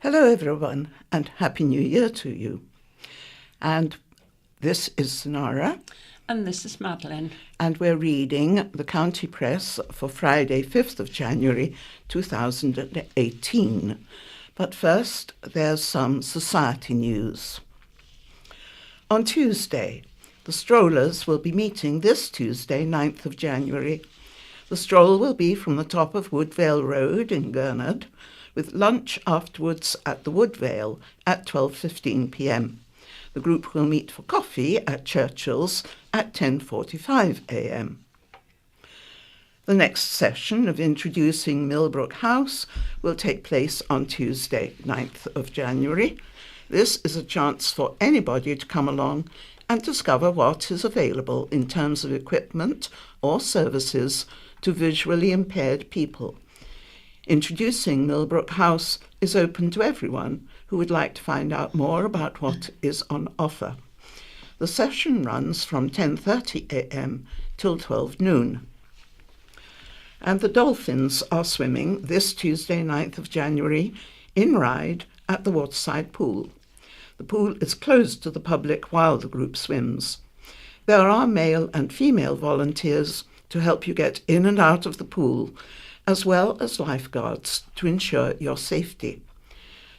Hello everyone and Happy New Year to you. And this is Sonara. And this is Madeline. And we're reading the County Press for Friday, 5th of January 2018. But first, there's some society news. On Tuesday, the strollers will be meeting this Tuesday, 9th of January. The stroll will be from the top of Woodvale Road in Gurnard, with lunch afterwards at the Woodvale at 12:15 p.m. The group will meet for coffee at Churchill's at 10:45 a.m. The next session of Introducing Millbrook House will take place on Tuesday, 9th of January. This is a chance for anybody to come along and discover what is available in terms of equipment or services to visually impaired people. Introducing Millbrook House is open to everyone who would like to find out more about what is on offer. The session runs from 10:30 a.m. till 12 noon. And the dolphins are swimming this Tuesday, 9th of January, in Ryde at the waterside pool. The pool is closed to the public while the group swims. There are male and female volunteers to help you get in and out of the pool, as well as lifeguards to ensure your safety.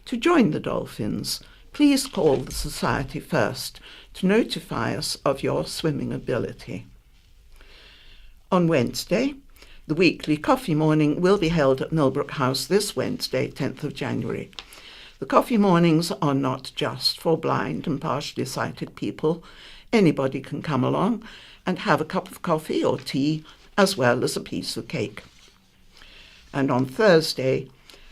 To join the dolphins, please call the Society first to notify us of your swimming ability. On Wednesday, the weekly coffee morning will be held at Millbrook House this Wednesday, 10th of January. The coffee mornings are not just for blind and partially sighted people. Anybody can come along and have a cup of coffee or tea, as well as a piece of cake. And on Thursday,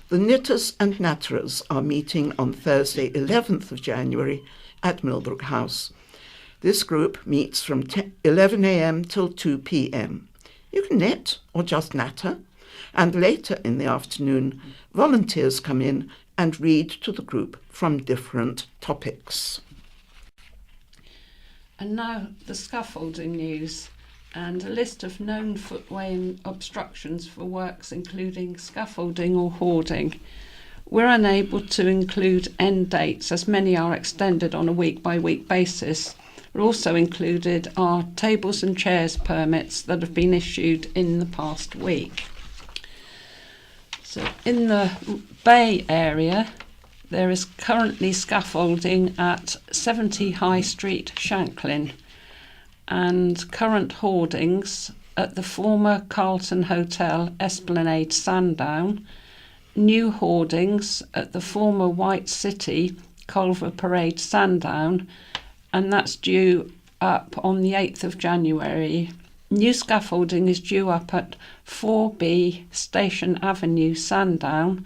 the Knitters and Natterers are meeting on Thursday, 11th of January at Millbrook House. This group meets from 11 a.m. till 2 p.m. You can knit or just natter, and later in the afternoon, volunteers come in and read to the group from different topics. And now the scaffolding news, and a list of known footway obstructions for works including scaffolding or hoarding. We're unable to include end dates, as many are extended on a week-by-week basis. Also included are tables and chairs permits that have been issued in the past week. So in the Bay area, there is currently scaffolding at 70 High Street, Shanklin, and current hoardings at the former Carlton Hotel, Esplanade, Sandown, new hoardings at the former Wight City, Culver Parade, Sandown, and that's due up on the 8th of January. New scaffolding is due up at 4B Station Avenue, Sandown,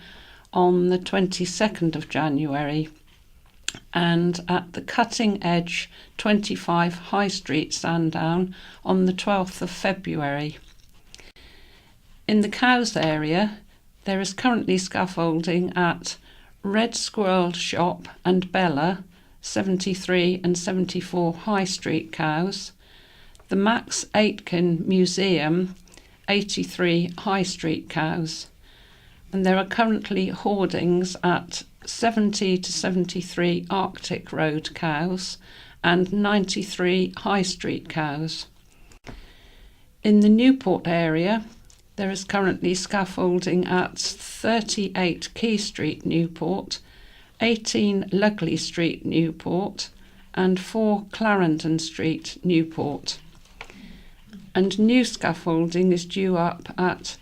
on the 22nd of January, and at the Cutting Edge 25 High Street, Sandown, on the 12th of February. In the Cowes area, there is currently scaffolding at Red Squirrel Shop and Bella, 73 and 74 High Street, Cowes, the Max Aitken Museum, 83 High Street, Cowes, and there are currently hoardings at 70 to 73 Arctic Road, Cowes, and 93 High Street, Cowes. In the Newport area, there is currently scaffolding at 38 Key Street, Newport, 18 Lugley Street, Newport, and 4 Clarendon Street, Newport. And new scaffolding is due up at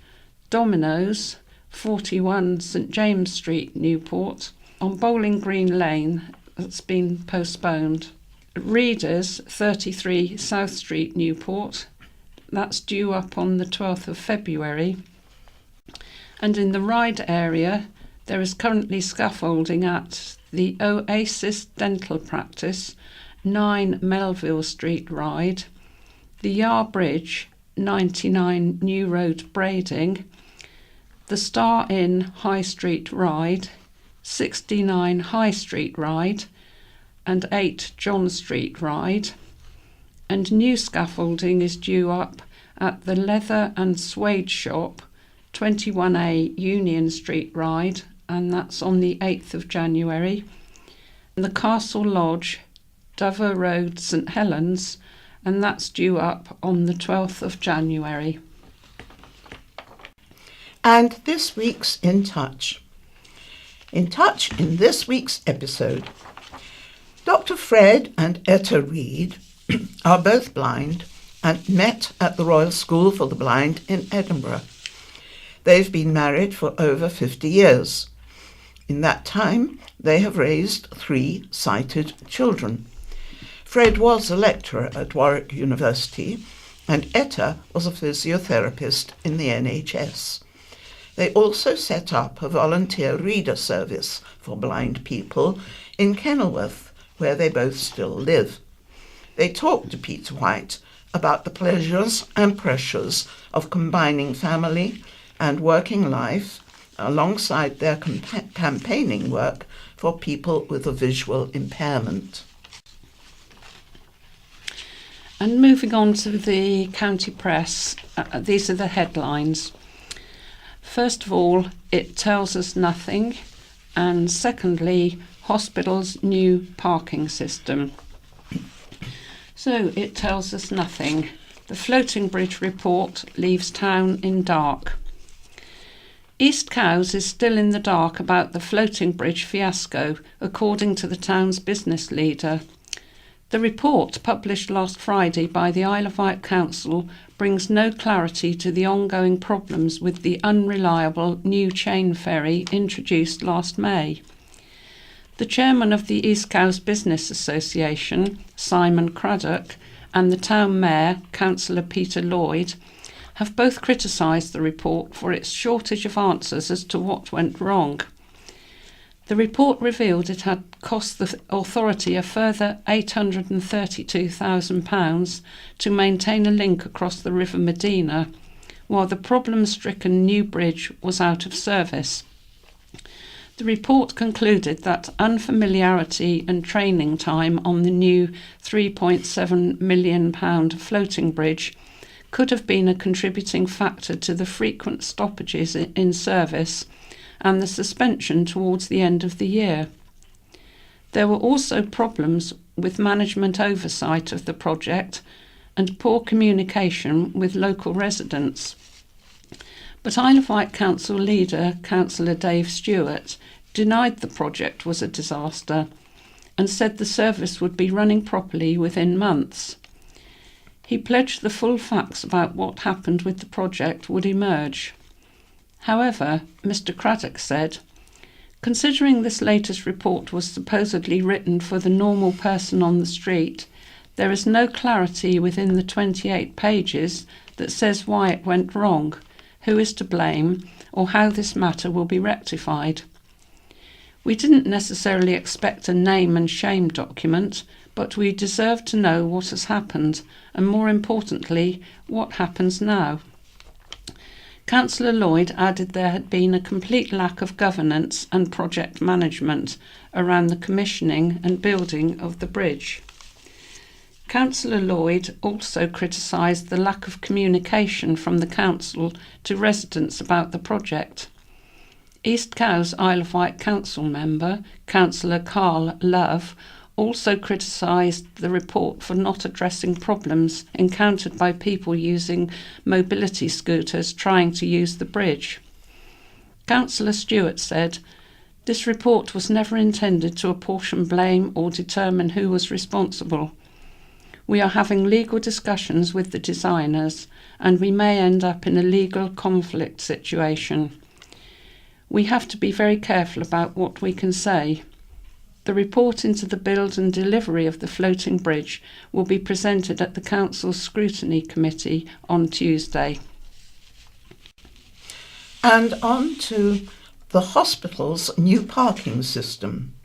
Domino's, 41 St James Street, Newport, on Bowling Green Lane. That's been postponed. Readers, 33 South Street, Newport, that's due up on the 12th of February. And in the Ryde area, there is currently scaffolding at the Oasis Dental Practice, 9 Melville Street, Ryde, the Yar Bridge, 99 New Road, Brading, the Star Inn, High Street, Ryde, 69 High Street, Ryde, and 8 John Street, Ryde. And new scaffolding is due up at the Leather and Suede Shop, 21A Union Street, Ryde, and that's on the 8th of January. And the Castle Lodge, Dover Road, St Helens, and that's due up on the 12th of January. And this week's In Touch. In Touch in this week's episode, Dr. Fred and Etta Reid are both blind and met at the Royal School for the Blind in Edinburgh. They've been married for over 50 years. In that time, they have raised 3 sighted children. Fred was a lecturer at Warwick University and Etta was a physiotherapist in the NHS. They also set up a volunteer reader service for blind people in Kenilworth, where they both still live. They talked to Peter Wight about the pleasures and pressures of combining family and working life alongside their campaigning work for people with a visual impairment. And moving on to the county press, these are the headlines. First of all, it tells us nothing, and secondly, hospital's new parking system. So it tells us nothing. The floating bridge report leaves town in dark. East Cowes is still in the dark about the floating bridge fiasco, according to the town's business leader. The report, published last Friday by the Isle of Wight Council, brings no clarity to the ongoing problems with the unreliable new chain ferry introduced last May. The chairman of the East Cowes Business Association, Simon Craddock, and the town mayor, Councillor Peter Lloyd, have both criticised the report for its shortage of answers as to what went wrong. The report revealed it had cost the authority a further £832,000 to maintain a link across the River Medina, while the problem-stricken new bridge was out of service. The report concluded that unfamiliarity and training time on the new £3.7 million floating bridge could have been a contributing factor to the frequent stoppages in service and the suspension towards the end of the year. There were also problems with management oversight of the project and poor communication with local residents. But Isle of Wight Council leader, Councillor Dave Stewart, denied the project was a disaster and said the service would be running properly within months. He pledged the full facts about what happened with the project would emerge. However, Mr. Craddock said, considering this latest report was supposedly written for the normal person on the street, there is no clarity within the 28 pages that says why it went wrong, who is to blame, or how this matter will be rectified. We didn't necessarily expect a name and shame document, but we deserve to know what has happened, and more importantly, what happens now. Councillor Lloyd added there had been a complete lack of governance and project management around the commissioning and building of the bridge. Councillor Lloyd also criticised the lack of communication from the council to residents about the project. East Cowes Isle of Wight Council member, Councillor Carl Love, also criticised the report for not addressing problems encountered by people using mobility scooters trying to use the bridge. Councillor Stewart said, "This report was never intended to apportion blame or determine who was responsible. We are having legal discussions with the designers and we may end up in a legal conflict situation. We have to be very careful about what we can say. The report into the build and delivery of the floating bridge will be presented at the Council's Scrutiny Committee on Tuesday." And on to the hospital's new parking system.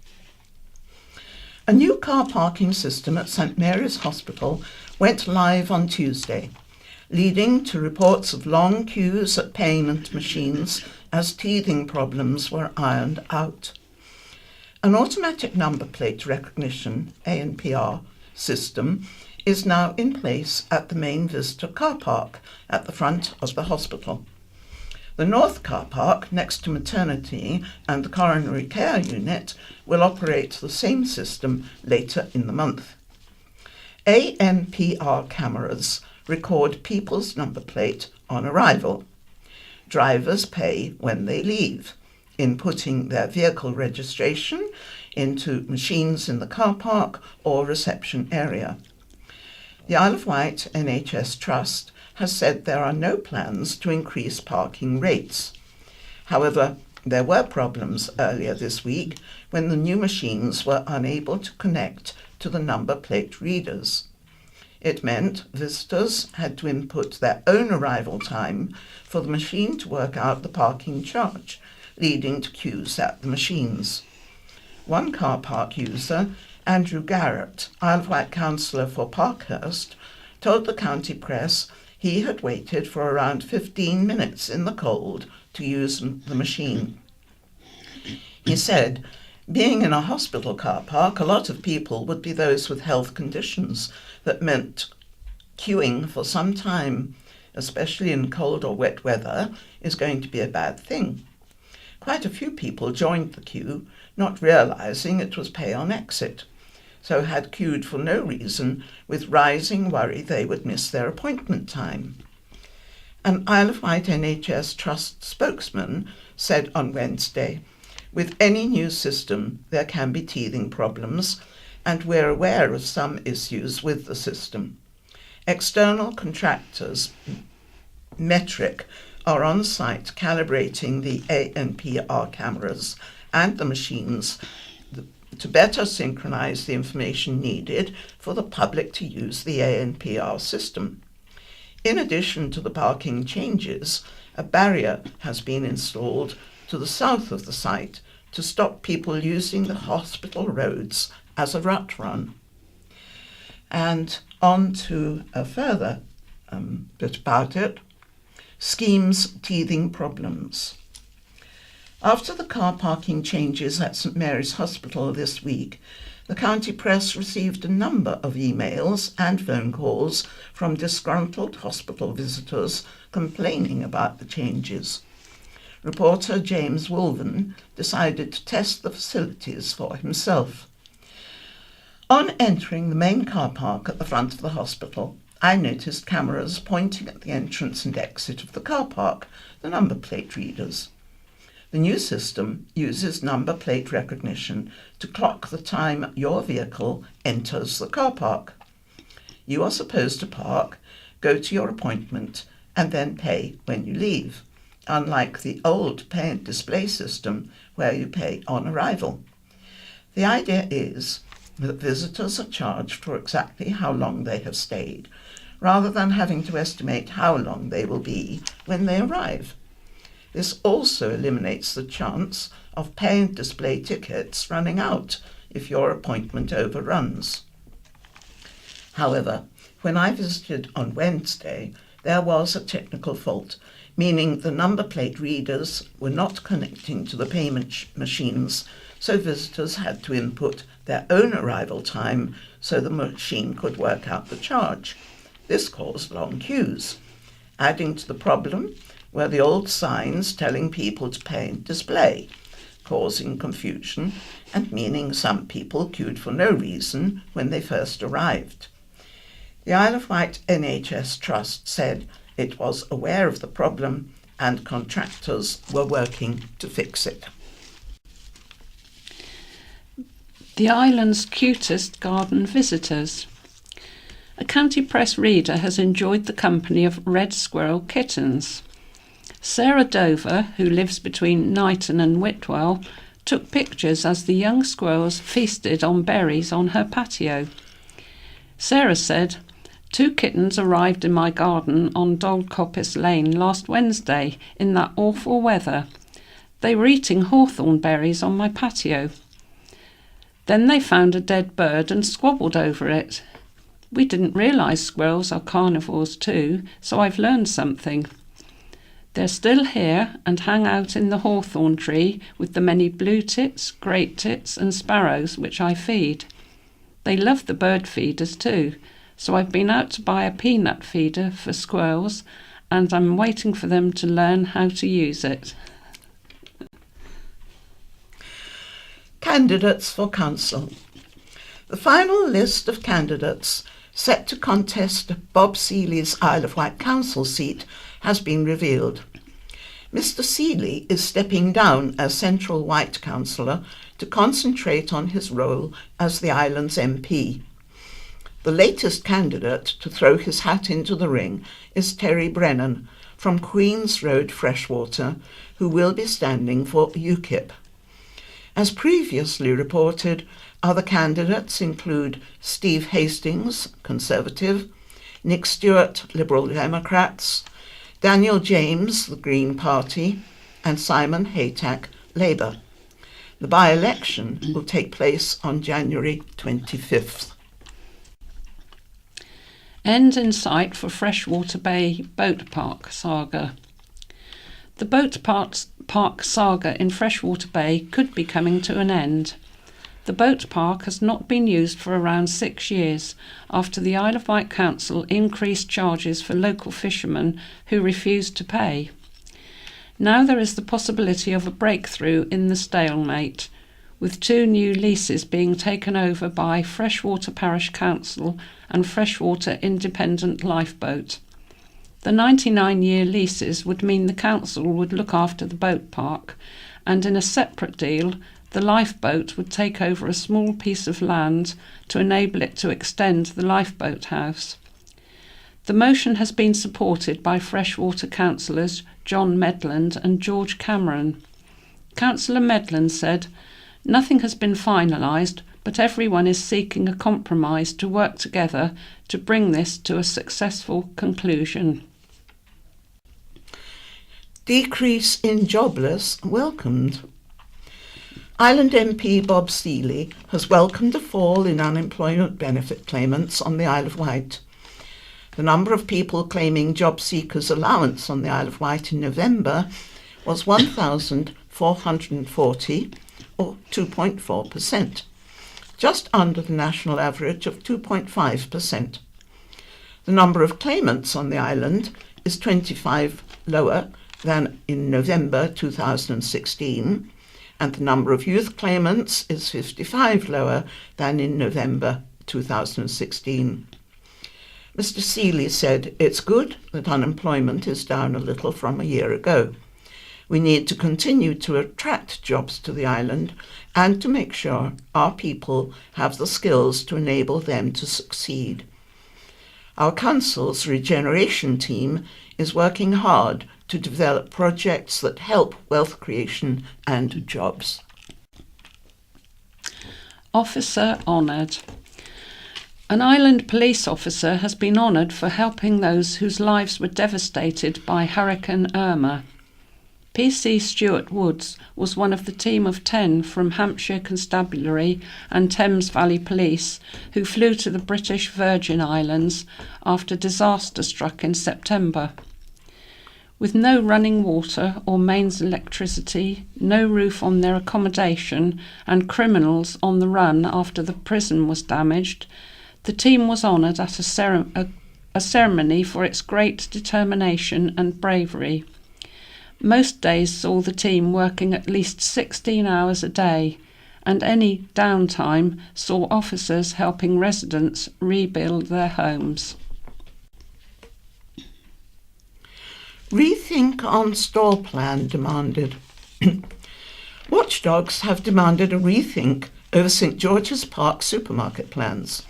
A new car parking system at St Mary's Hospital went live on Tuesday, leading to reports of long queues at payment machines as teething problems were ironed out. An automatic number plate recognition (ANPR) system is now in place at the main visitor car park at the front of the hospital. The North car park, next to maternity and the coronary care unit, will operate the same system later in the month. ANPR cameras record people's number plate on arrival. Drivers pay when they leave, inputting their vehicle registration into machines in the car park or reception area. The Isle of Wight NHS Trust has said there are no plans to increase parking rates. However, there were problems earlier this week when the new machines were unable to connect to the number plate readers. It meant visitors had to input their own arrival time for the machine to work out the parking charge, leading to queues at the machines. One car park user, Andrew Garrett, Isle of Wight councillor for Parkhurst, told the county press he had waited for around 15 minutes in the cold to use the machine. He said, being in a hospital car park, a lot of people would be those with health conditions that meant queuing for some time, especially in cold or wet weather, is going to be a bad thing. Quite a few people joined the queue, not realising it was pay on exit, so had queued for no reason, with rising worry they would miss their appointment time. An Isle of Wight NHS Trust spokesman said on Wednesday, with any new system there can be teething problems, and we're aware of some issues with the system. External contractors, Metric, are on site calibrating the ANPR cameras and the machines to better synchronise the information needed for the public to use the ANPR system. In addition to the parking changes, a barrier has been installed to the south of the site to stop people using the hospital roads as a rut run. And on to a further bit about it. Schemes teething problems. After the car parking changes at St Mary's Hospital this week, the county press received a number of emails and phone calls from disgruntled hospital visitors complaining about the changes. Reporter James Wolven decided to test the facilities for himself. On entering the main car park at the front of the hospital, I noticed cameras pointing at the entrance and exit of the car park, the number plate readers. The new system uses number plate recognition to clock the time your vehicle enters the car park. You are supposed to park, go to your appointment, and then pay when you leave, unlike the old pay and display system where you pay on arrival. The idea is that visitors are charged for exactly how long they have stayed, rather than having to estimate how long they will be when they arrive. This also eliminates the chance of pay and display tickets running out if your appointment overruns. However, when I visited on Wednesday, there was a technical fault, meaning the number plate readers were not connecting to the payment machines, so visitors had to input their own arrival time so the machine could work out the charge. This caused long queues. Adding to the problem were the old signs telling people to pay and display, causing confusion and meaning some people queued for no reason when they first arrived. The Isle of Wight NHS Trust said it was aware of the problem and contractors were working to fix it. The island's cutest garden visitors. A county press reader has enjoyed the company of red squirrel kittens. Sarah Dover, who lives between Knighton and Whitwell, took pictures as the young squirrels feasted on berries on her patio. Sarah said, 2 kittens arrived in my garden on Doldcoppice Lane last Wednesday in that awful weather. They were eating hawthorn berries on my patio. Then they found a dead bird and squabbled over it. We didn't realise squirrels are carnivores too, so I've learned something. They're still here and hang out in the hawthorn tree with the many blue tits, great tits and sparrows which I feed. They love the bird feeders too, so I've been out to buy a peanut feeder for squirrels and I'm waiting for them to learn how to use it. Candidates for council. The final list of candidates set to contest Bob Seeley's Isle of Wight council seat has been revealed. Mr. Seeley is stepping down as Central Wight councillor to concentrate on his role as the island's MP. The latest candidate to throw his hat into the ring is Terry Brennan from Queen's Road Freshwater, who will be standing for UKIP. As previously reported, other candidates include Steve Hastings, Conservative, Nick Stewart, Liberal Democrats, Daniel James, the Green Party, and Simon Haytack, Labour. The by-election will take place on January 25th. End in sight for Freshwater Bay Boat Park saga. The boat park saga in Freshwater Bay could be coming to an end. The boat park has not been used for around 6 years after the Isle of Wight Council increased charges for local fishermen who refused to pay. Now there is the possibility of a breakthrough in the stalemate, with 2 new leases being taken over by Freshwater Parish Council and Freshwater Independent Lifeboat. The 99-year leases would mean the council would look after the boat park, and in a separate deal, the lifeboat would take over a small piece of land to enable it to extend the lifeboat house. The motion has been supported by Freshwater councillors John Medland and George Cameron. Councillor Medland said, "Nothing has been finalised, but everyone is seeking a compromise to work together to bring this to a successful conclusion." Decrease in jobless welcomed. Island MP Bob Seeley has welcomed a fall in unemployment benefit claimants on the Isle of Wight. The number of people claiming job seekers allowance on the Isle of Wight in November was 1,440, or 2.4%, just under the national average of 2.5%. The number of claimants on the island is 25 lower than in November 2016, and the number of youth claimants is 55 lower than in November 2016. Mr. Seeley said, "It's good that unemployment is down a little from a year ago. We need to continue to attract jobs to the island and to make sure our people have the skills to enable them to succeed. Our council's regeneration team is working hard to develop projects that help wealth creation and jobs." Officer honoured. An island police officer has been honoured for helping those whose lives were devastated by Hurricane Irma. PC Stuart Woods was one of the team of 10 from Hampshire Constabulary and Thames Valley Police who flew to the British Virgin Islands after disaster struck in September. With no running water or mains electricity, no roof on their accommodation, and criminals on the run after the prison was damaged, the team was honoured at a ceremony for its great determination and bravery. Most days saw the team working at least 16 hours a day, and any downtime saw officers helping residents rebuild their homes. Rethink on stall plan demanded. Watchdogs have demanded a rethink over St George's Park supermarket plans.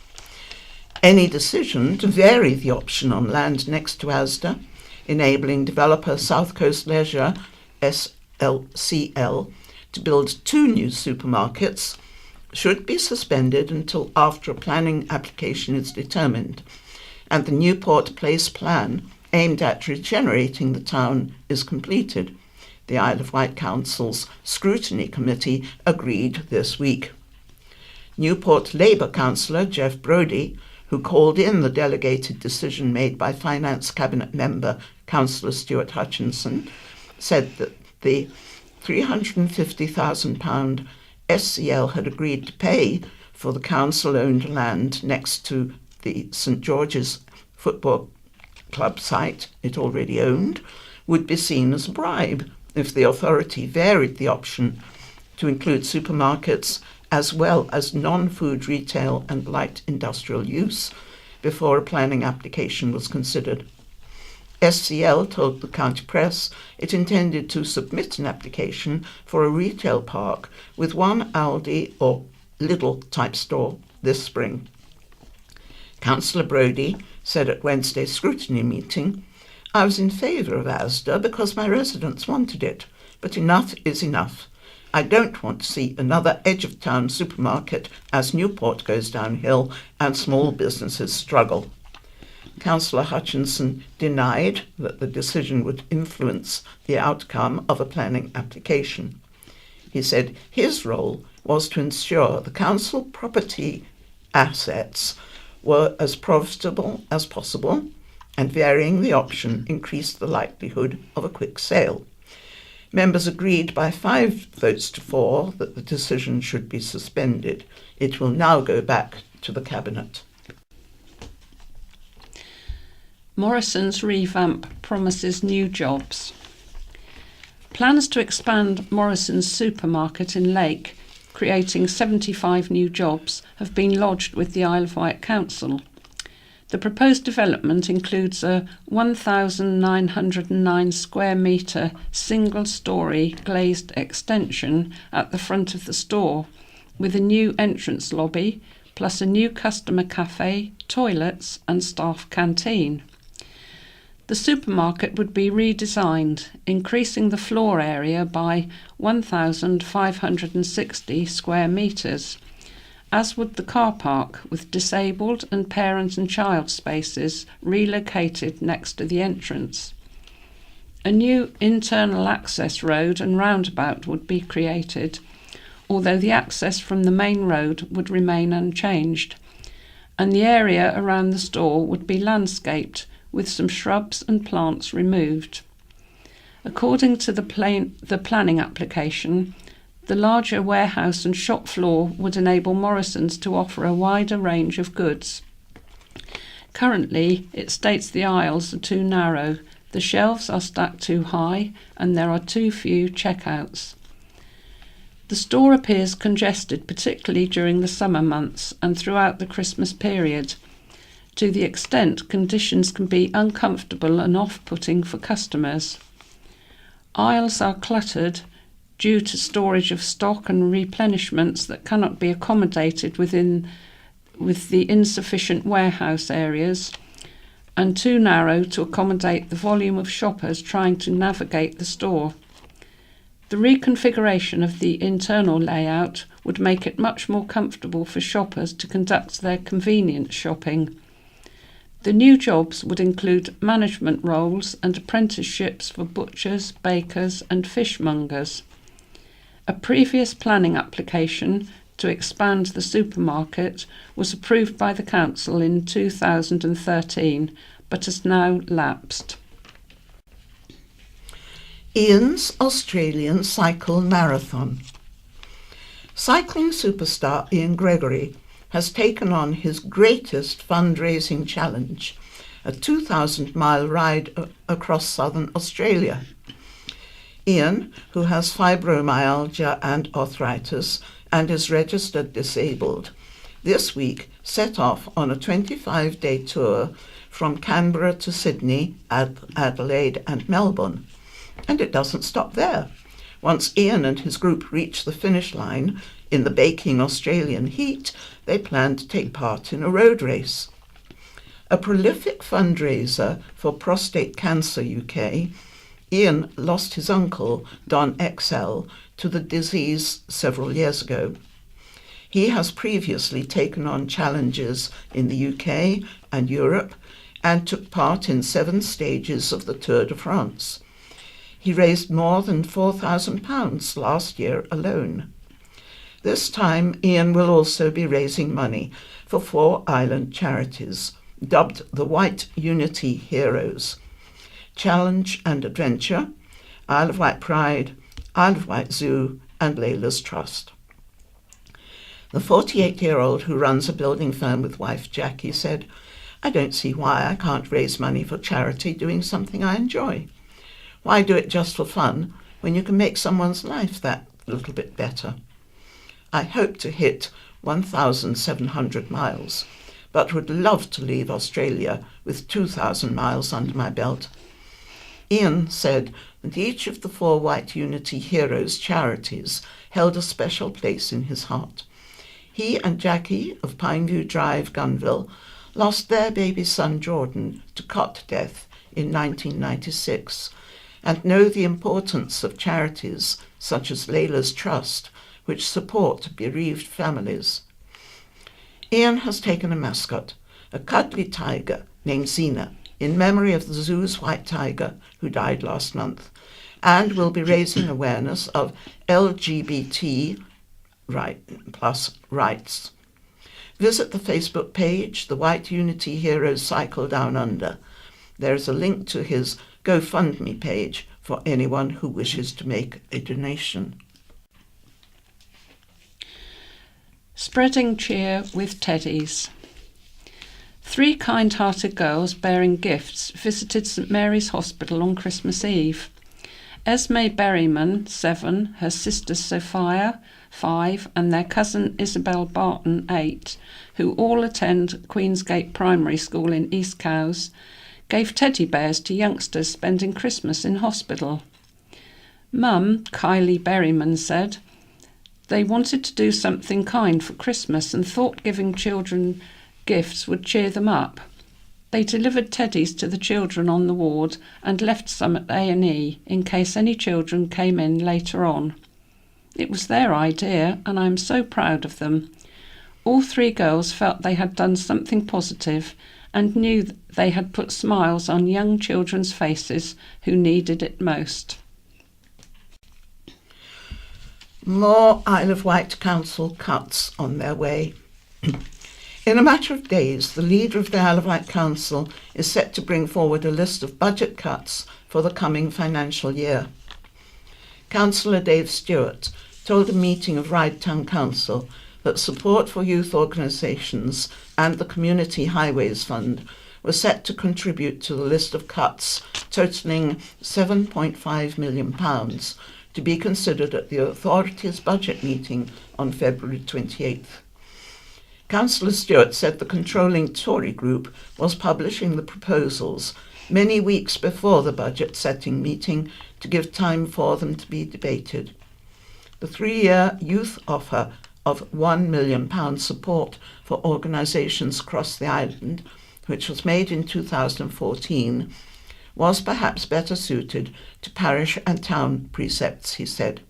Any decision to vary the option on land next to Asda, enabling developer South Coast Leisure, SLCL, to build 2 new supermarkets, should be suspended until after a planning application is determined, and the Newport Place plan aimed at regenerating the town is completed. The Isle of Wight Council's Scrutiny Committee agreed this week. Newport Labour councillor Jeff Brodie, who called in the delegated decision made by Finance Cabinet member Councillor Stuart Hutchinson, said that the £350,000 SCL had agreed to pay for the council-owned land next to the St George's football club site it already owned would be seen as a bribe if the authority varied the option to include supermarkets as well as non-food retail and light industrial use before a planning application was considered. SCL told the county press it intended to submit an application for a retail park with one Aldi or Lidl type store this spring. Councillor Brodie said at Wednesday's scrutiny meeting, "I was in favour of Asda because my residents wanted it, but enough is enough. I don't want to see another edge-of-town supermarket as Newport goes downhill and small businesses struggle." Councillor Hutchinson denied that the decision would influence the outcome of a planning application. He said his role was to ensure the council property assets were as profitable as possible, and varying the option increased the likelihood of a quick sale. Members agreed by 5 votes to 4 that the decision should be suspended. It will now go back to the Cabinet. Morrison's revamp promises new jobs. Plans to expand Morrison's supermarket in Lake, creating 75 new jobs, have been lodged with the Isle of Wight Council. The proposed development includes a 1,909 square metre single-storey glazed extension at the front of the store, with a new entrance lobby, plus a new customer cafe, toilets and staff canteen. The supermarket would be redesigned, increasing the floor area by 1,560 square metres, as would the car park, with disabled and parent and child spaces relocated next to the entrance. A new internal access road and roundabout would be created, although the access from the main road would remain unchanged, and the area around the store would be landscaped with some shrubs and plants removed. According to the planning application, the larger warehouse and shop floor would enable Morrison's to offer a wider range of goods. Currently, it states the aisles are too narrow, the shelves are stacked too high, and there are too few checkouts. The store appears congested, particularly during the summer months and throughout the Christmas period, to the extent conditions can be uncomfortable and off-putting for customers. Aisles are cluttered due to storage of stock and replenishments that cannot be accommodated with the insufficient warehouse areas, and too narrow to accommodate the volume of shoppers trying to navigate the store. The reconfiguration of the internal layout would make it much more comfortable for shoppers to conduct their convenience shopping. The new jobs would include management roles and apprenticeships for butchers, bakers and fishmongers. A previous planning application to expand the supermarket was approved by the council in 2013 but has now lapsed. Ian's Australian Cycle Marathon. Cycling superstar Ian Gregory has taken on his greatest fundraising challenge, a 2,000-mile ride across southern Australia. Ian, who has fibromyalgia and arthritis and is registered disabled, this week set off on a 25-day tour from Canberra to Sydney, Adelaide and Melbourne. And it doesn't stop there. Once Ian and his group reach the finish line in the baking Australian heat, they plan to take part in a road race. A prolific fundraiser for Prostate Cancer UK, Ian lost his uncle, Don XL, to the disease several years ago. He has previously taken on challenges in the UK and Europe and took part in 7 stages of the Tour de France. He raised more than £4,000 last year alone. This time, Ian will also be raising money for 4 island charities, dubbed the Wight Unity Heroes: Challenge and Adventure, Isle of Wight Pride, Isle of Wight Zoo and Layla's Trust. The 48-year-old who runs a building firm with wife Jackie said, I don't see why I can't raise money for charity doing something I enjoy. Why do it just for fun when you can make someone's life that little bit better? I hope to hit 1,700 miles, but would love to leave Australia with 2,000 miles under my belt. Ian said that each of the 4 Wight Unity Heroes charities held a special place in his heart. He and Jackie of Pineview Drive, Gunville, lost their baby son Jordan to cot death in 1996 and know the importance of charities such as Layla's Trust, which support bereaved families. Ian has taken a mascot, a cuddly tiger named Zena, in memory of the zoo's white tiger who died last month, and will be raising awareness of LGBT plus rights. Visit the Facebook page, the Wight Unity Heroes Cycle Down Under. There is a link to his GoFundMe page for anyone who wishes to make a donation. Spreading cheer with teddies. 3 kind-hearted girls bearing gifts visited St Mary's Hospital on Christmas Eve. Esme Berryman, 7, her sister Sophia, 5, and their cousin Isabel Barton, 8, who all attend Queensgate Primary School in East Cowes, gave teddy bears to youngsters spending Christmas in hospital. Mum, Kylie Berryman, said they wanted to do something kind for Christmas and thought giving children gifts would cheer them up. They delivered teddies to the children on the ward and left some at A&E in case any children came in later on. It was their idea and I am so proud of them. All 3 girls felt they had done something positive and knew they had put smiles on young children's faces who needed it most. More Isle of Wight Council cuts on their way. In a matter of days, the leader of the Isle of Wight Council is set to bring forward a list of budget cuts for the coming financial year. Councillor Dave Stewart told a meeting of Ryde Town Council that support for youth organisations and the Community Highways Fund were set to contribute to the list of cuts totalling £7.5 million to be considered at the authority's budget meeting on February 28th. Councillor Stewart said the controlling Tory group was publishing the proposals many weeks before the budget-setting meeting to give time for them to be debated. The 3-year youth offer of £1 million support for organisations across the island, which was made in 2014, was perhaps better suited to parish and town precepts, he said.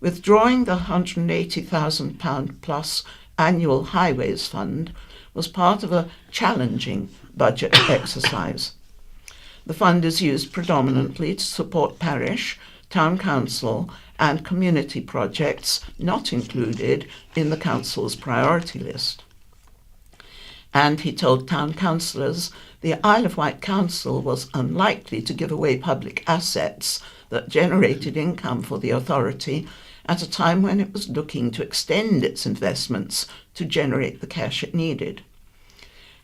Withdrawing the £180,000 plus annual highways fund was part of a challenging budget exercise. The fund is used predominantly to support parish, town council and community projects not included in the council's priority list. And he told town councillors the Isle of Wight Council was unlikely to give away public assets that generated income for the authority at a time when it was looking to extend its investments to generate the cash it needed.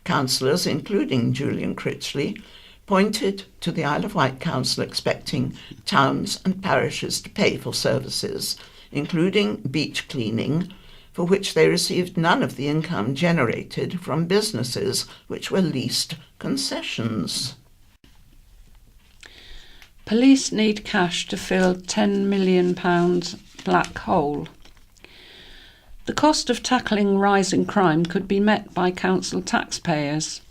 Councillors, including Julian Critchley, pointed to the Isle of Wight Council expecting towns and parishes to pay for services, including beach cleaning, for which they received none of the income generated from businesses which were leased concessions. Police need cash to fill £10 million black hole. The cost of tackling rising crime could be met by council taxpayers.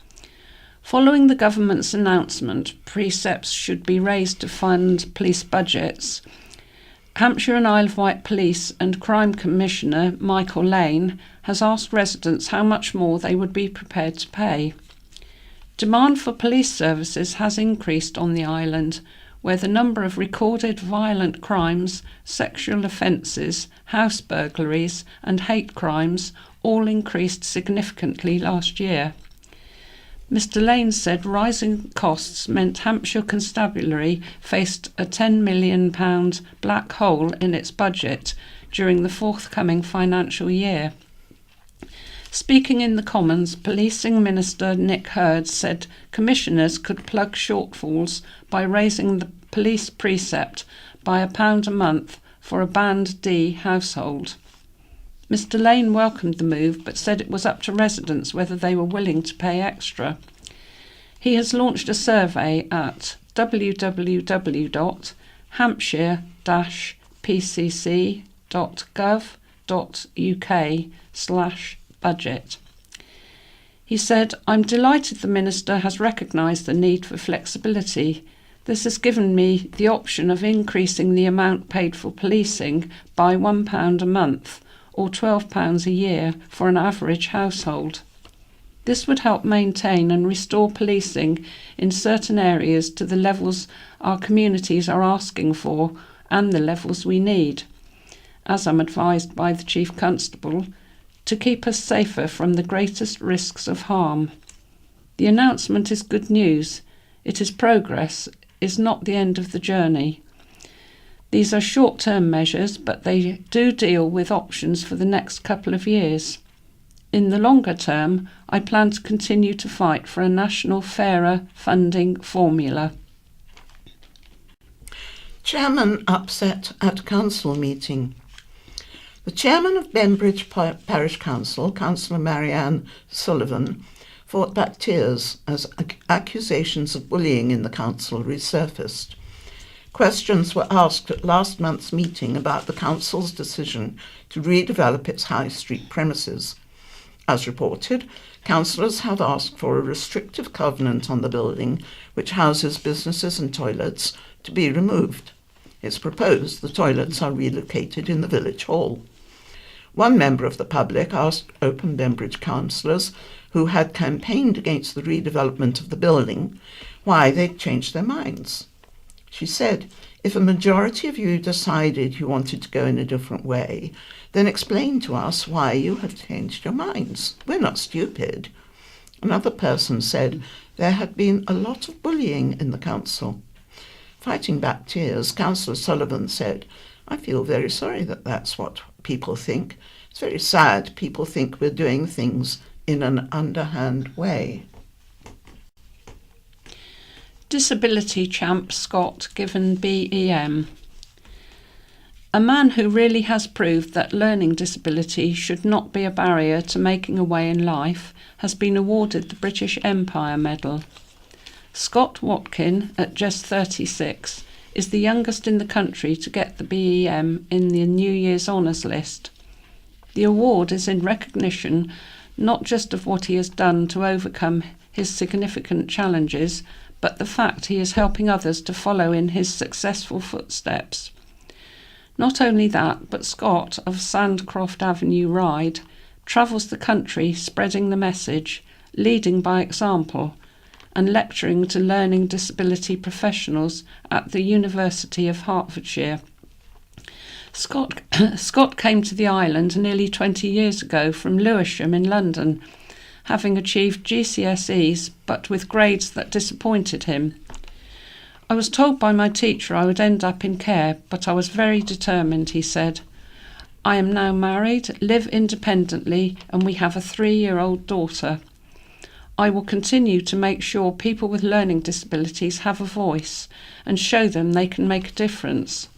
Following the government's announcement, precepts should be raised to fund police budgets. Hampshire and Isle of Wight Police and Crime Commissioner Michael Lane has asked residents how much more they would be prepared to pay. Demand for police services has increased on the island, where the number of recorded violent crimes, sexual offences, house burglaries and hate crimes all increased significantly last year. Mr Lane said rising costs meant Hampshire Constabulary faced a £10 million black hole in its budget during the forthcoming financial year. Speaking in the Commons, Policing Minister Nick Hurd said commissioners could plug shortfalls by raising the police precept by £1 a month for a Band D household. Mr Lane welcomed the move but said it was up to residents whether they were willing to pay extra. He has launched a survey at www.hampshire-pcc.gov.uk/budget. He said, "I'm delighted the Minister has recognised the need for flexibility. This has given me the option of increasing the amount paid for policing by £1 a month or £12 a year for an average household. This would help maintain and restore policing in certain areas to the levels our communities are asking for and the levels we need, as I'm advised by the Chief Constable, to keep us safer from the greatest risks of harm. The announcement is good news. It is progress, is not the end of the journey. These are short-term measures, but they do deal with options for the next couple of years. In the longer term, I plan to continue to fight for a national fairer funding formula." Chairman upset at council meeting. The chairman of Bembridge Parish Council, Councillor Marianne Sullivan, fought back tears as accusations of bullying in the council resurfaced. Questions were asked at last month's meeting about the council's decision to redevelop its high street premises. As reported, councillors have asked for a restrictive covenant on the building, which houses businesses and toilets, to be removed. It's proposed the toilets are relocated in the village hall. One member of the public asked Open Bembridge councillors, who had campaigned against the redevelopment of the building, why they'd changed their minds. She said, "If a majority of you decided you wanted to go in a different way, then explain to us why you have changed your minds. We're not stupid." Another person said there had been a lot of bullying in the council. Fighting back tears, Councillor Sullivan said, "I feel very sorry that that's what people think. It's very sad people think we're doing things in an underhand way." Disability champ Scott given BEM. A man who really has proved that learning disability should not be a barrier to making a way in life has been awarded the British Empire Medal. Scott Watkin, at just 36, is the youngest in the country to get the BEM in the New Year's Honours list. The award is in recognition not just of what he has done to overcome his significant challenges, but the fact he is helping others to follow in his successful footsteps. Not only that, but Scott of Sandcroft Avenue Ryde travels the country spreading the message, leading by example, and lecturing to learning disability professionals at the University of Hertfordshire. Scott came to the island nearly 20 years ago from Lewisham in London, having achieved GCSEs but with grades that disappointed him. "I was told by my teacher I would end up in care, but I was very determined," he said. "I am now married, live independently, and we have a 3-year-old daughter. I will continue to make sure people with learning disabilities have a voice and show them they can make a difference."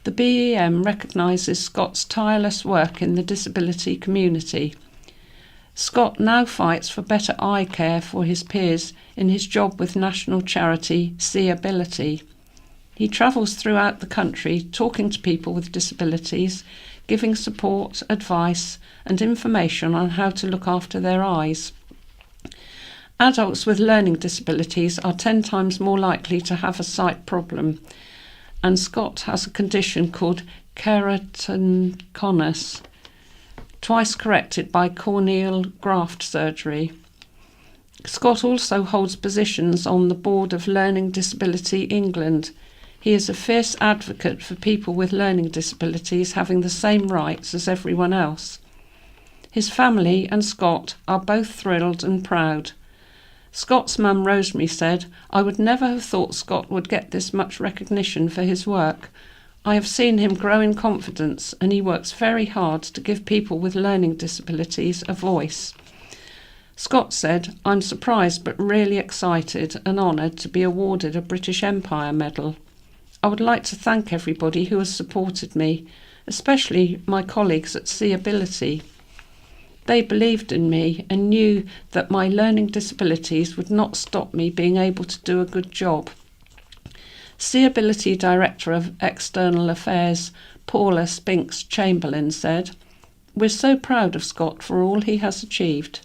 The BEM recognises Scott's tireless work in the disability community. Scott now fights for better eye care for his peers in his job with national charity Seeability. He travels throughout the country talking to people with disabilities, giving support, advice and information on how to look after their eyes. Adults with learning disabilities are 10 times more likely to have a sight problem, and Scott has a condition called keratoconus, twice corrected by corneal graft surgery. Scott also holds positions on the board of Learning Disability England. He is a fierce advocate for people with learning disabilities having the same rights as everyone else. His family and Scott are both thrilled and proud. Scott's mum Rosemary said, "I would never have thought Scott would get this much recognition for his work. I have seen him grow in confidence, and he works very hard to give people with learning disabilities a voice. Scott said, "I'm surprised but really excited and honoured to be awarded a British Empire Medal. I would like to thank everybody who has supported me, especially my colleagues at Seeability. They believed in me and knew that my learning disabilities would not stop me being able to do a good job." Seeability Director of External Affairs, Paula Spinks Chamberlain, said, "We're so proud of Scott for all he has achieved.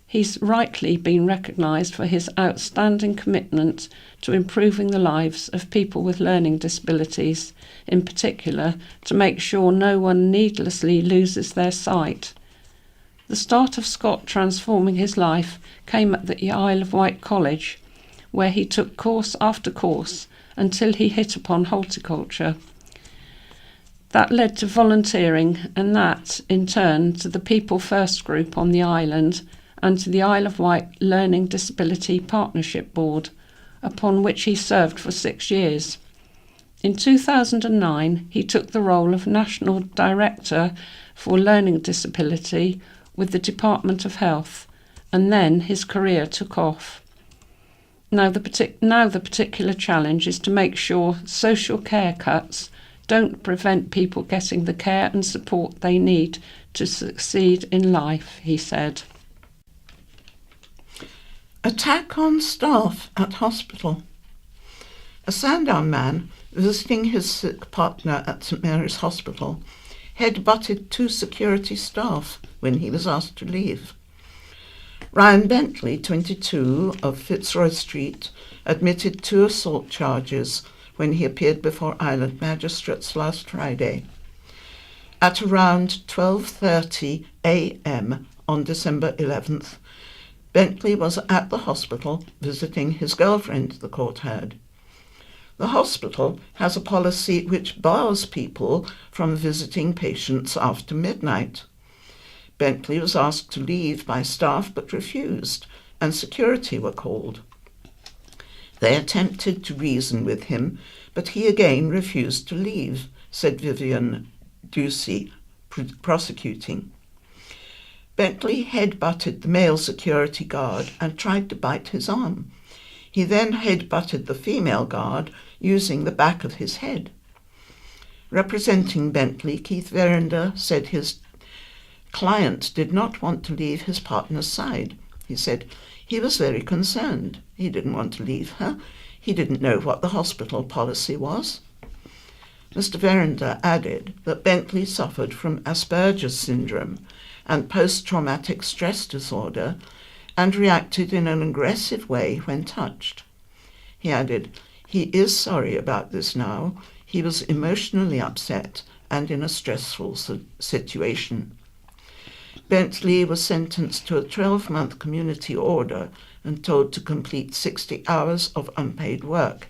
He's rightly been recognised for his outstanding commitment to improving the lives of people with learning disabilities, in particular to make sure no one needlessly loses their sight. The start of Scott transforming his life came at the Isle of Wight College, where he took course after course until he hit upon horticulture. That led to volunteering, and that, in turn, to the People First group on the island and to the Isle of Wight Learning Disability Partnership Board, upon which he served for 6 years. In 2009, he took the role of National Director for Learning Disability with the Department of Health, and then his career took off. Now the particular challenge is to make sure social care cuts don't prevent people getting the care and support they need to succeed in life, he said. Attack on staff at hospital. A Sandown man visiting his sick partner at St Mary's Hospital head-butted 2 security staff when he was asked to leave. Ryan Bentley, 22, of Fitzroy Street, admitted 2 assault charges when he appeared before Island magistrates last Friday. At around 12:30 a.m. on December 11th, Bentley was at the hospital visiting his girlfriend, the court heard. The hospital has a policy which bars people from visiting patients after midnight. Bentley was asked to leave by staff but refused, and security were called. They attempted to reason with him, but he again refused to leave, said Vivian Ducey, prosecuting. Bentley head-butted the male security guard and tried to bite his arm. He then head-butted the female guard using the back of his head. Representing Bentley, Keith Verinder said his client did not want to leave his partner's side. He said he was very concerned. He didn't want to leave her. He didn't know what the hospital policy was. Mr. Verinder added that Bentley suffered from Asperger's syndrome and post-traumatic stress disorder and reacted in an aggressive way when touched. He added, he is sorry about this now. He was emotionally upset and in a stressful situation. Bentley was sentenced to a 12-month community order and told to complete 60 hours of unpaid work.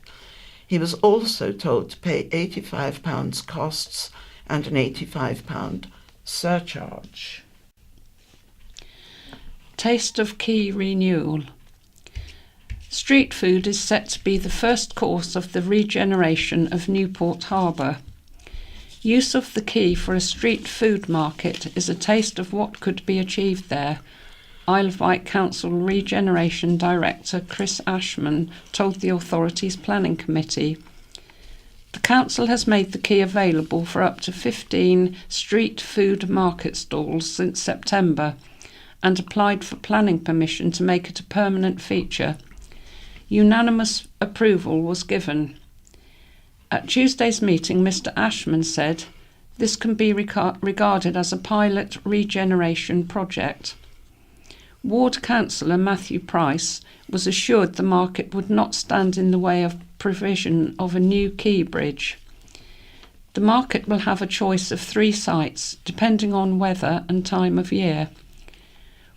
He was also told to pay £85 costs and an £85 surcharge. Taste of Quay renewal. Street food is set to be the first course of the regeneration of Newport Harbour. Use of the quay for a street food market is a taste of what could be achieved there, Isle of Wight Council Regeneration Director Chris Ashman told the authority's planning committee. The council has made the quay available for up to 15 street food market stalls since September and applied for planning permission to make it a permanent feature. Unanimous approval was given. At Tuesday's meeting, Mr. Ashman said, "This can be regarded as a pilot regeneration project." Ward Councillor Matthew Price was assured the market would not stand in the way of provision of a new quay bridge. The market will have a choice of 3 sites, depending on weather and time of year.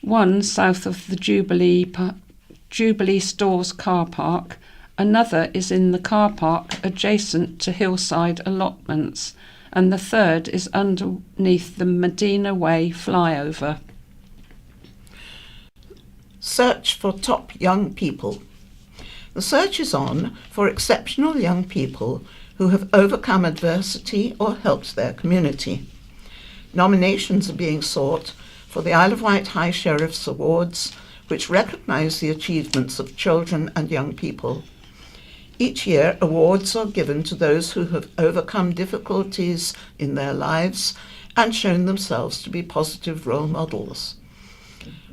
One south of the Jubilee Stores car park, another is in the car park adjacent to hillside allotments, and the third is underneath the Medina Way flyover. Search for top young people. The search is on for exceptional young people who have overcome adversity or helped their community. Nominations are being sought for the Isle of Wight High Sheriff's Awards, which recognise the achievements of children and young people. Each year, awards are given to those who have overcome difficulties in their lives and shown themselves to be positive role models.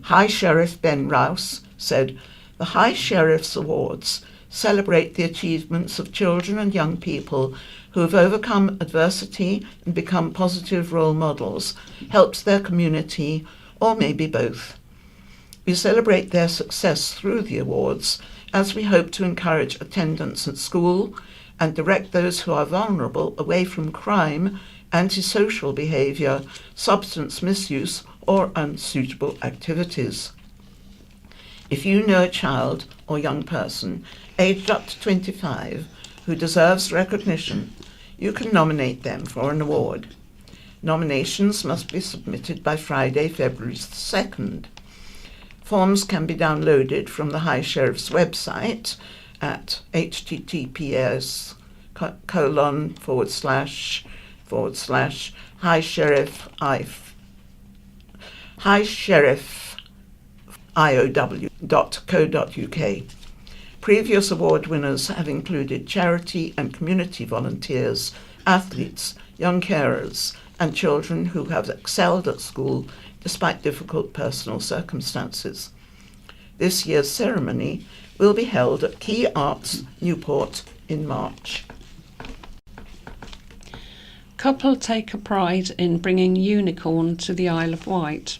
High Sheriff Ben Rouse said, "The High Sheriff's Awards celebrate the achievements of children and young people who have overcome adversity and become positive role models, helped their community, or maybe both. We celebrate their success through the awards as we hope to encourage attendance at school and direct those who are vulnerable away from crime, antisocial behaviour, substance misuse, or unsuitable activities. If you know a child or young person aged up to 25 who deserves recognition, you can nominate them for an award. Nominations must be submitted by Friday, February 2nd. Forms can be downloaded from the High Sheriff's website at https://highsheriffiw.co.uk. Previous award winners have included charity and community volunteers, athletes, young carers, and children who have excelled at school despite difficult personal circumstances. This year's ceremony will be held at Key Arts, Newport, in March. Couple take a pride in bringing unicorn to the Isle of Wight.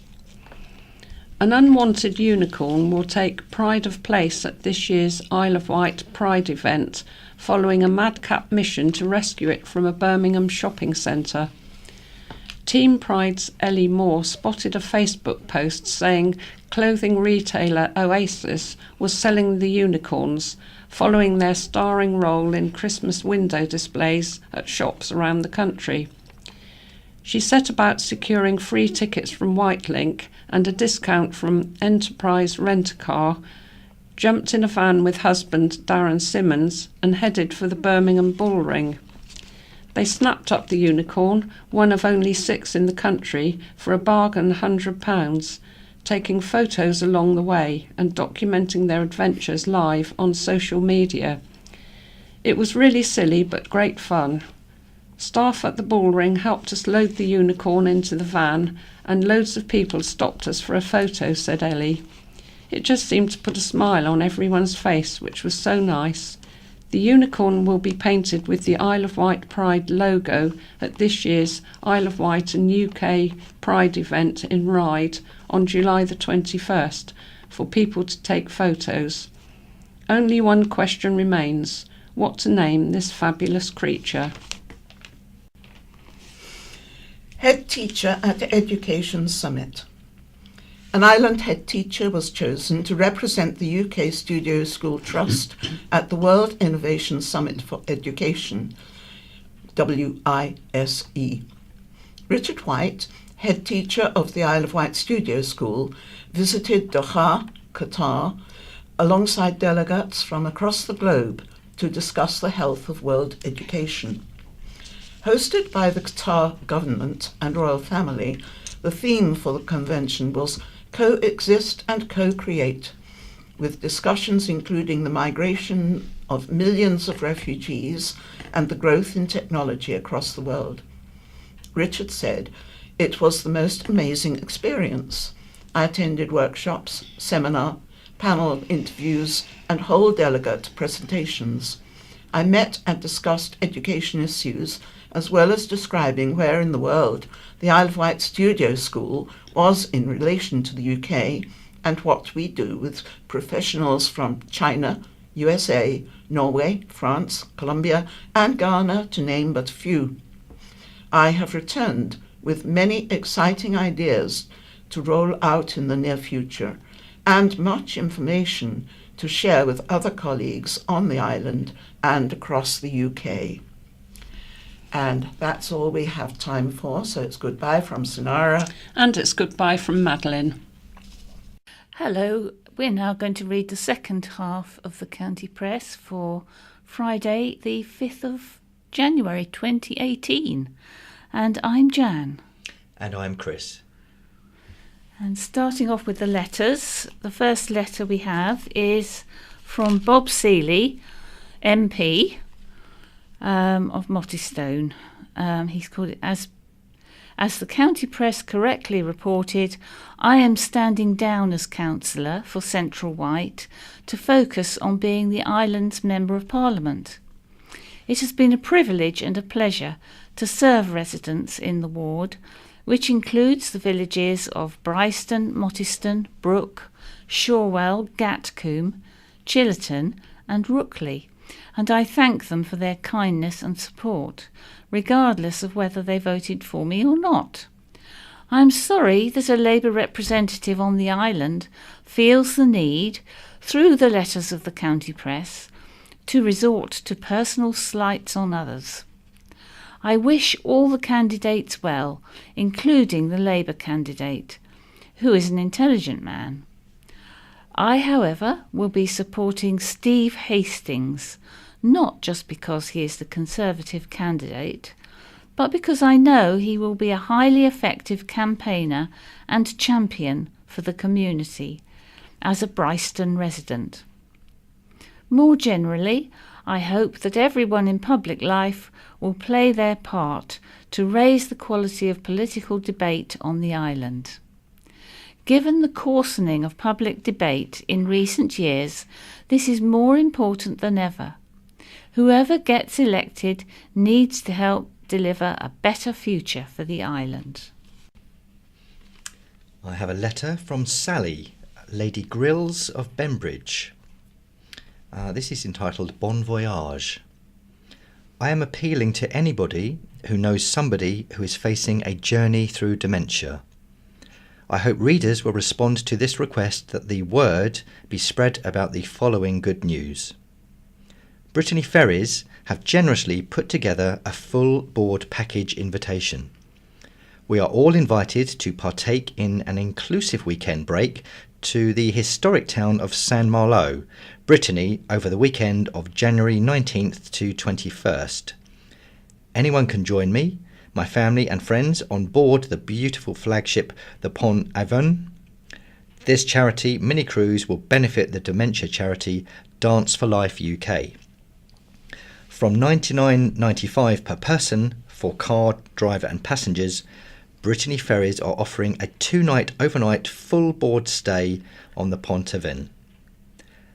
An unwanted unicorn will take pride of place at this year's Isle of Wight Pride event, following a madcap mission to rescue it from a Birmingham shopping centre. Team Pride's Ellie Moore spotted a Facebook post saying clothing retailer Oasis was selling the unicorns, following their starring role in Christmas window displays at shops around the country. She set about securing free tickets from Wightlink and a discount from Enterprise Rent-A-Car, jumped in a van with husband Darren Simmons and headed for the Birmingham Bullring. They snapped up the unicorn, one of only 6 in the country, for a bargain £100, taking photos along the way and documenting their adventures live on social media. It was really silly but great fun. Staff at the Bullring helped us load the unicorn into the van and loads of people stopped us for a photo, said Ellie. It just seemed to put a smile on everyone's face, which was so nice. The unicorn will be painted with the Isle of Wight Pride logo at this year's Isle of Wight and UK Pride event in Ryde on July the 21st for people to take photos. Only one question remains: what to name this fabulous creature? Head teacher at Education Summit. An island head teacher was chosen to represent the UK Studio School Trust at the World Innovation Summit for Education, WISE. Richard Wight, head teacher of the Isle of Wight Studio School, visited Doha, Qatar, alongside delegates from across the globe to discuss the health of world education. Hosted by the Qatar government and royal family, the theme for the convention was Coexist and Co-Create, with discussions including the migration of millions of refugees and the growth in technology across the world. Richard said, "It was the most amazing experience. I attended workshops, seminar, panel interviews, and whole delegate presentations. I met and discussed education issues, as well as describing where in the world the Isle of Wight Studio School was in relation to the UK and what we do with professionals from China, USA, Norway, France, Colombia, and Ghana, to name but a few. I have returned with many exciting ideas to roll out in the near future and much information to share with other colleagues on the island and across the UK." And that's all we have time for, so it's goodbye from Sonara. And it's goodbye from Madeline. Hello, we're now going to read the second half of the County Press for Friday, the 5th of January 2018. And I'm Jan. And I'm Chris. And starting off with the letters, the first letter we have is from Bob Seeley, MP of Mottistone. He's called it, as the county press correctly reported, I am standing down as councillor for Central Wight to focus on being the island's Member of Parliament. It has been a privilege and a pleasure to serve residents in the ward, which includes the villages of Bryston, Mottistone, Brook, Shorewell, Gatcombe, Chillerton and Rookley, and I thank them for their kindness and support, regardless of whether they voted for me or not. I am sorry that a Labour representative on the island feels the need, through the letters of the county press, to resort to personal slights on others. I wish all the candidates well, including the Labour candidate, who is an intelligent man. I, however, will be supporting Steve Hastings, not just because he is the Conservative candidate, but because I know he will be a highly effective campaigner and champion for the community as a Bryston resident. More generally, I hope that everyone in public life will play their part to raise the quality of political debate on the island. Given the coarsening of public debate in recent years, this is more important than ever. Whoever gets elected needs to help deliver a better future for the island. I have a letter from Sally, Lady Grills of Bembridge. This is entitled Bon Voyage. I am appealing to anybody who knows somebody who is facing a journey through dementia. I hope readers will respond to this request that the word be spread about the following good news. Brittany Ferries have generously put together a full board package invitation. We are all invited to partake in an inclusive weekend break to the historic town of St Malo, Brittany, over the weekend of January 19th to 21st. Anyone can join me, my family and friends on board the beautiful flagship the Pont Avon. This charity mini-cruise will benefit the dementia charity Dance for Life UK. From $99.95 per person for car, driver and passengers, Brittany Ferries are offering a 2-night overnight full board stay on the Pont Avon.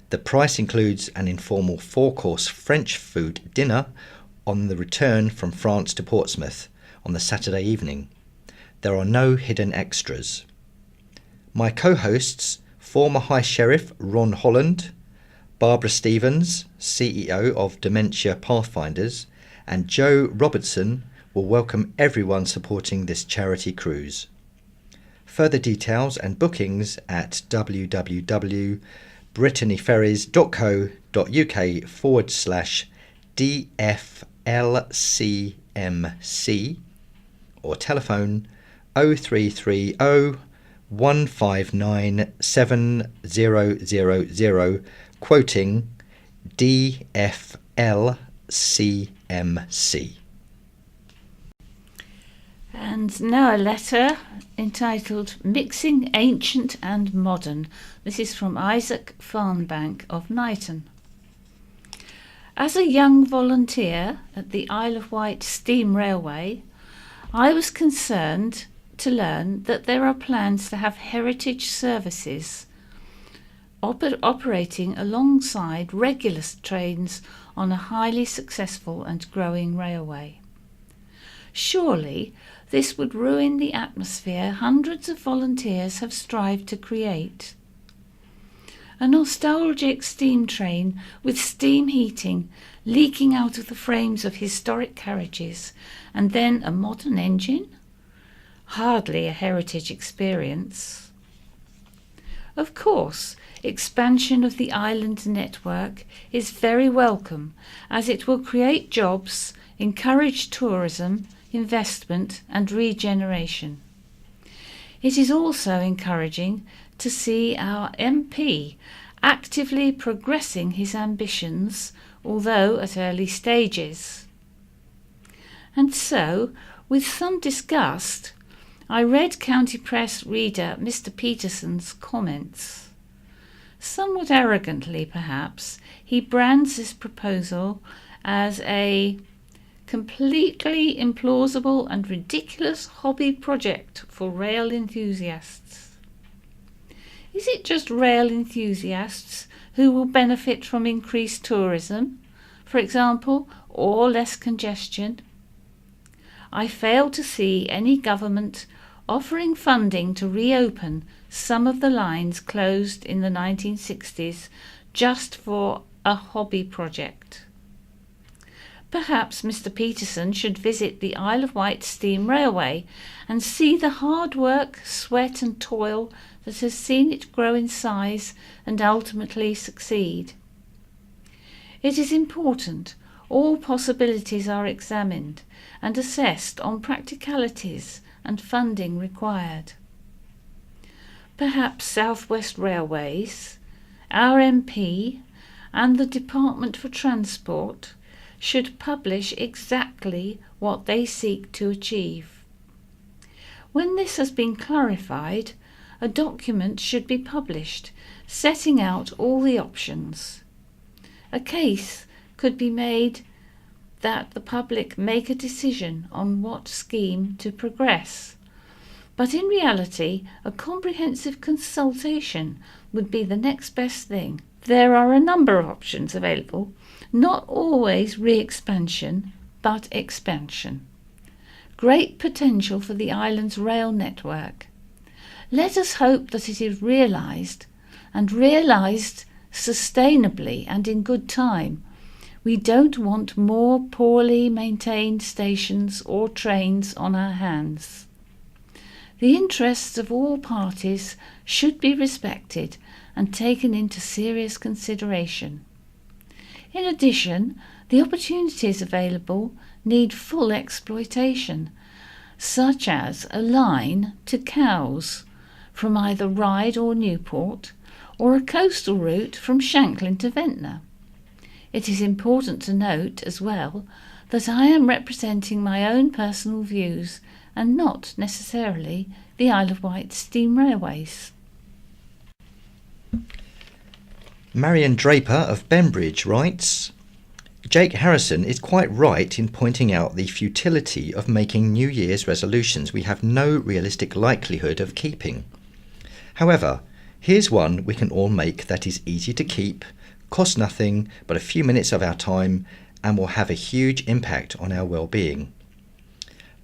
The price includes an informal 4-course French food dinner on the return from France to Portsmouth on the Saturday evening. There are no hidden extras. My co-hosts, former High Sheriff Ron Holland, Barbara Stevens, CEO of Dementia Pathfinders, and Joe Robertson will welcome everyone supporting this charity cruise. Further details and bookings at www.brittanyferries.co.uk/DFLCMC or telephone 0330 159 7000, quoting DFLCMC. And now a letter entitled Mixing Ancient and Modern. This is from Isaac Farnbank of Knighton. As a young volunteer at the Isle of Wight Steam Railway, I was concerned to learn that there are plans to have heritage services operating alongside regular trains on a highly successful and growing railway. Surely this would ruin the atmosphere hundreds of volunteers have strived to create. A nostalgic steam train with steam heating leaking out of the frames of historic carriages, and then a modern engine? Hardly a heritage experience. Of course, expansion of the island network is very welcome, as it will create jobs, encourage tourism, investment and regeneration. It is also encouraging to see our MP actively progressing his ambitions, although at early stages. And so, with some disgust, I read County Press reader Mr. Peterson's comments. Somewhat arrogantly, perhaps, he brands this proposal as a completely implausible and ridiculous hobby project for rail enthusiasts. Is it just rail enthusiasts who will benefit from increased tourism, for example, or less congestion? I fail to see any government offering funding to reopen some of the lines closed in the 1960s just for a hobby project. Perhaps Mr. Peterson should visit the Isle of Wight Steam Railway and see the hard work, sweat and toil that has seen it grow in size and ultimately succeed. It is important all possibilities are examined and assessed on practicalities and funding required. Perhaps South West Railways, our MP and the Department for Transport should publish exactly what they seek to achieve. When this has been clarified, a document should be published setting out all the options. A case could be made that the public make a decision on what scheme to progress. But in reality, a comprehensive consultation would be the next best thing. There are a number of options available, not always re-expansion, but expansion. Great potential for the island's rail network. Let us hope that it is realised, and realised sustainably and in good time. We don't want more poorly maintained stations or trains on our hands. The interests of all parties should be respected and taken into serious consideration. In addition, the opportunities available need full exploitation, such as a line to Cowes from either Ryde or Newport, or a coastal route from Shanklin to Ventnor. It is important to note as well that I am representing my own personal views and not necessarily the Isle of Wight Steam Railways. Marion Draper of Bembridge writes, Jake Harrison is quite right in pointing out the futility of making New Year's resolutions we have no realistic likelihood of keeping. However, here's one we can all make that is easy to keep, costs nothing but a few minutes of our time, and will have a huge impact on our well-being.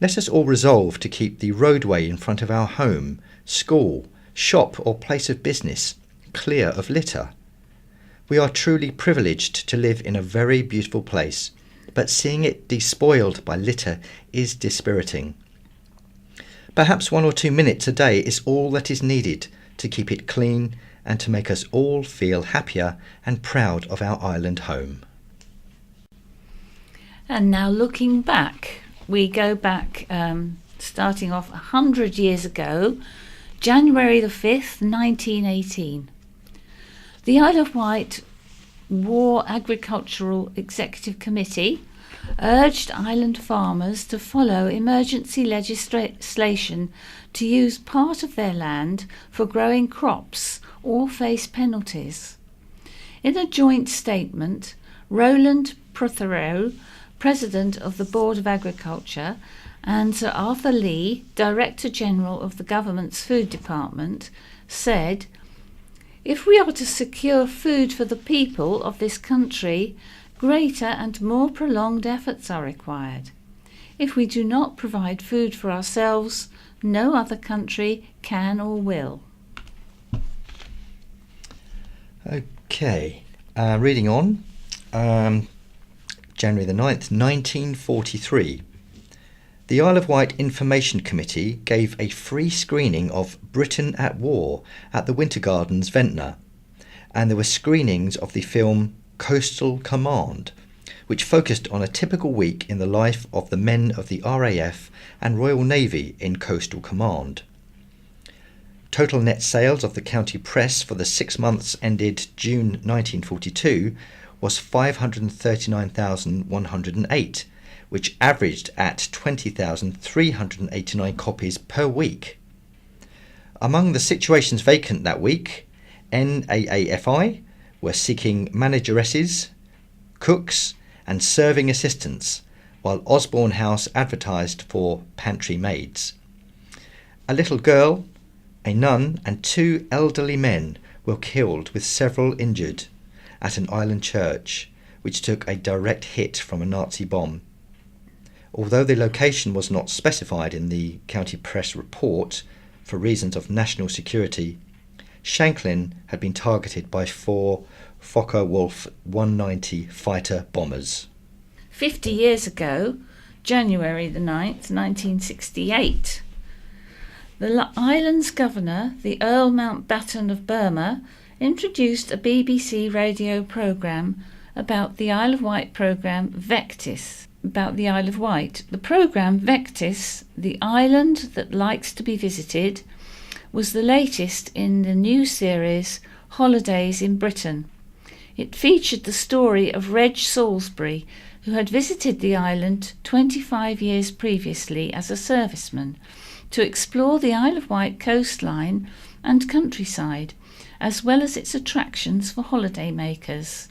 Let us all resolve to keep the roadway in front of our home, school, shop or place of business clear of litter. We are truly privileged to live in a very beautiful place, but seeing it despoiled by litter is dispiriting. Perhaps 1 or 2 minutes a day is all that is needed to keep it clean and to make us all feel happier and proud of our island home. And now looking back, we go back starting off 100 years ago, January the 5th, 1918. The Isle of Wight War Agricultural Executive Committee urged island farmers to follow emergency legislation to use part of their land for growing crops or face penalties. In a joint statement, Roland Prothero, President of the Board of Agriculture, and Sir Arthur Lee, Director General of the Government's Food Department, said, "If we are to secure food for the people of this country, greater and more prolonged efforts are required. If we do not provide food for ourselves, no other country can or will." Okay, reading on. January the 9th, 1943. The Isle of Wight Information Committee gave a free screening of Britain at War at the Winter Gardens, Ventnor, and there were screenings of the film Coastal Command, which focused on a typical week in the life of the men of the RAF and Royal Navy in Coastal Command. Total net sales of the county press for the 6 months ended June 1942 was 539,108, which averaged at 20,389 copies per week. Among the situations vacant that week, NAAFI were seeking manageresses, cooks and serving assistants, while Osborne House advertised for pantry maids. A little girl, a nun and 2 elderly men were killed with several injured at an island church, which took a direct hit from a Nazi bomb. Although the location was not specified in the county press report for reasons of national security, Shanklin had been targeted by 4 Focke-Wulf 190 fighter bombers. 50 years ago, January the 9th, 1968, the island's governor, the Earl Mountbatten of Burma, introduced a BBC radio programme about the Isle of Wight programme Vectis, about the Isle of Wight. The programme Vectis, the island that likes to be visited, was the latest in the new series Holidays in Britain. It featured the story of Reg Salisbury, who had visited the island 25 years previously as a serviceman to explore the Isle of Wight coastline and countryside, as well as its attractions for holiday makers.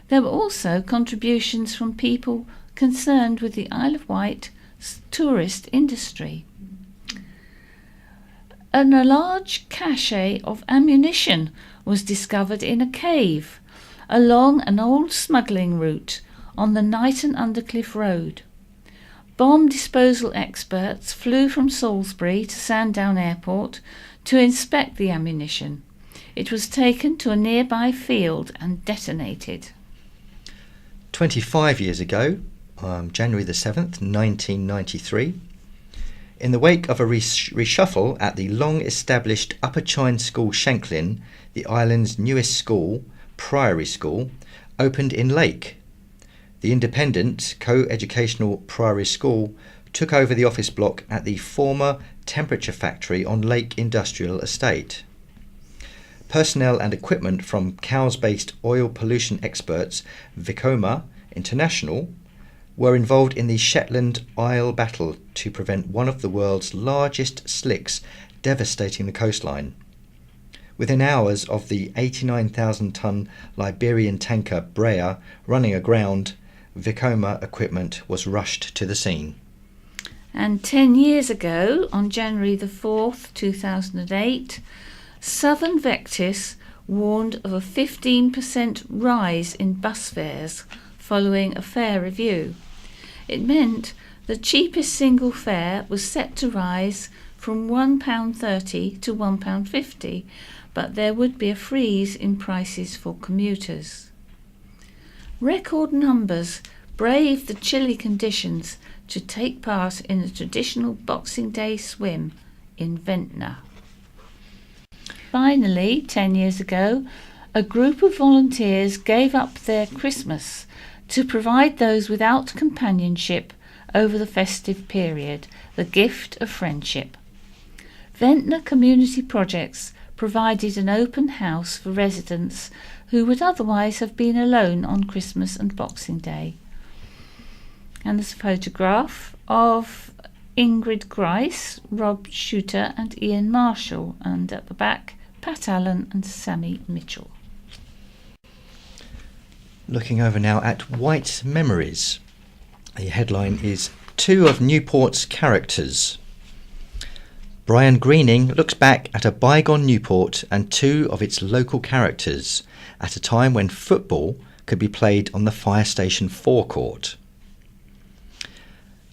There were also contributions from people concerned with the Isle of Wight tourist industry. A large cache of ammunition was discovered in a cave along an old smuggling route on the Knighton Undercliff Road. Bomb disposal experts flew from Salisbury to Sandown Airport to inspect the ammunition. It was taken to a nearby field and detonated. 25 years ago, January the 7th, 1993, in the wake of a reshuffle at the long-established Upper Chine School Shanklin, the island's newest school, Priory School, opened in Lake. The independent, co-educational Priory School took over the office block at the former temperature factory on Lake Industrial Estate. Personnel and equipment from Cowes-based oil pollution experts Vekoma International were involved in the Shetland Isle battle to prevent one of the world's largest slicks devastating the coastline. Within hours of the 89,000-ton Liberian tanker Brea running aground, Vekoma equipment was rushed to the scene. And 10 years ago, on January the 4th, 2008, Southern Vectis warned of a 15% rise in bus fares following a fare review. It meant the cheapest single fare was set to rise from £1.30 to £1.50, but there would be a freeze in prices for commuters. Record numbers braved the chilly conditions to take part in the traditional Boxing Day swim in Ventnor. Finally, 10 years ago, a group of volunteers gave up their Christmas to provide those without companionship over the festive period the gift of friendship. Ventnor Community Projects provided an open house for residents who would otherwise have been alone on Christmas and Boxing Day. And there's a photograph of Ingrid Grice, Rob Shooter and Ian Marshall, and at the back, Pat Allen and Sammy Mitchell. Looking over now at Wight Memories. The headline is 2 of Newport's characters. Brian Greening looks back at a bygone Newport and 2 of its local characters at a time when football could be played on the fire station forecourt.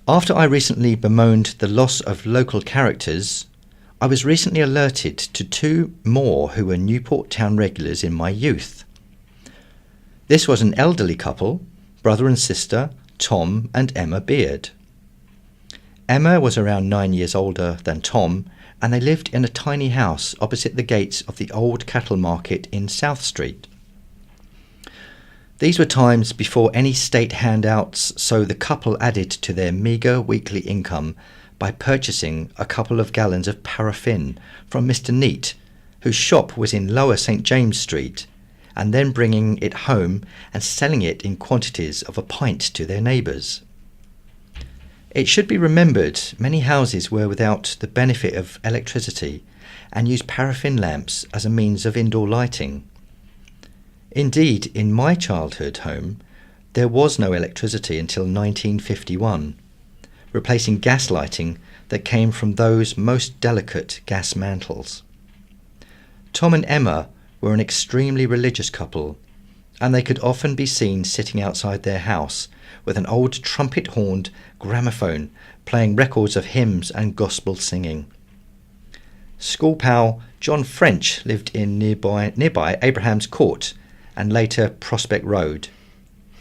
After I recently bemoaned the loss of local characters, I was recently alerted to 2 more who were Newport town regulars in my youth. This was an elderly couple, brother and sister, Tom and Emma Beard. Emma was around 9 years older than Tom, and they lived in a tiny house opposite the gates of the old cattle market in South Street. These were times before any state handouts, so the couple added to their meagre weekly income by purchasing a couple of gallons of paraffin from Mr. Neat, whose shop was in Lower St. James Street, and then bringing it home and selling it in quantities of a pint to their neighbours. It should be remembered many houses were without the benefit of electricity and used paraffin lamps as a means of indoor lighting. Indeed, in my childhood home, there was no electricity until 1951, replacing gas lighting that came from those most delicate gas mantles. Tom and Emma were an extremely religious couple, and they could often be seen sitting outside their house with an old trumpet-horned gramophone playing records of hymns and gospel singing. School pal John French lived in nearby Abraham's Court and later Prospect Road,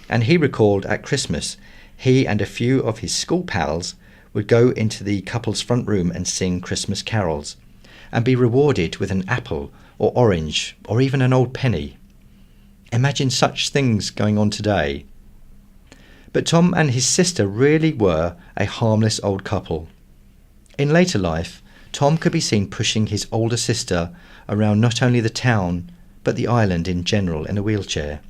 and he recalled at Christmas he and a few of his school pals would go into the couple's front room and sing Christmas carols, and be rewarded with an apple or orange or even an old penny. Imagine such things going on today. But Tom and his sister really were a harmless old couple. In later life, Tom could be seen pushing his older sister around not only the town, but the island in general in a wheelchair.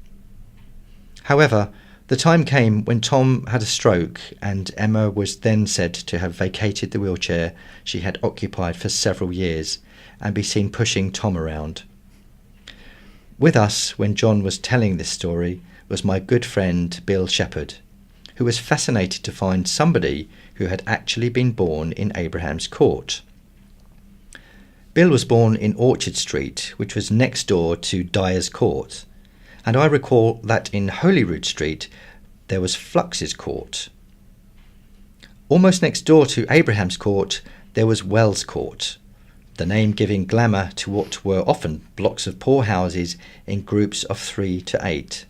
However, the time came when Tom had a stroke, and Emma was then said to have vacated the wheelchair she had occupied for several years and be seen pushing Tom around. With us, when John was telling this story, was my good friend Bill Shepherd, who was fascinated to find somebody who had actually been born in Abraham's Court. Bill was born in Orchard Street, which was next door to Dyer's Court, and I recall that in Holyrood Street there was Flux's Court. Almost next door to Abraham's Court there was Wells Court, the name giving glamour to what were often blocks of poor houses in groups of 3 to 8.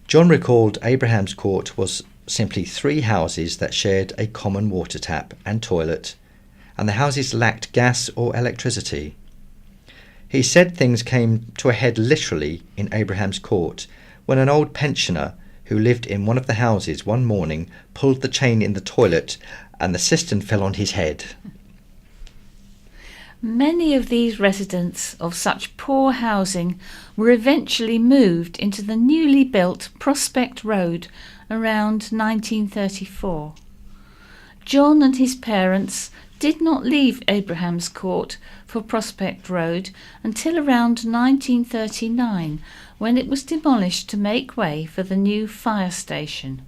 John recalled Abraham's Court was simply 3 houses that shared a common water tap and toilet, and the houses lacked gas or electricity. He said things came to a head literally in Abraham's Court when an old pensioner who lived in one of the houses one morning pulled the chain in the toilet and the cistern fell on his head. Many of these residents of such poor housing were eventually moved into the newly built Prospect Road around 1934. John and his parents did not leave Abraham's Court for Prospect Road until around 1939, when it was demolished to make way for the new fire station.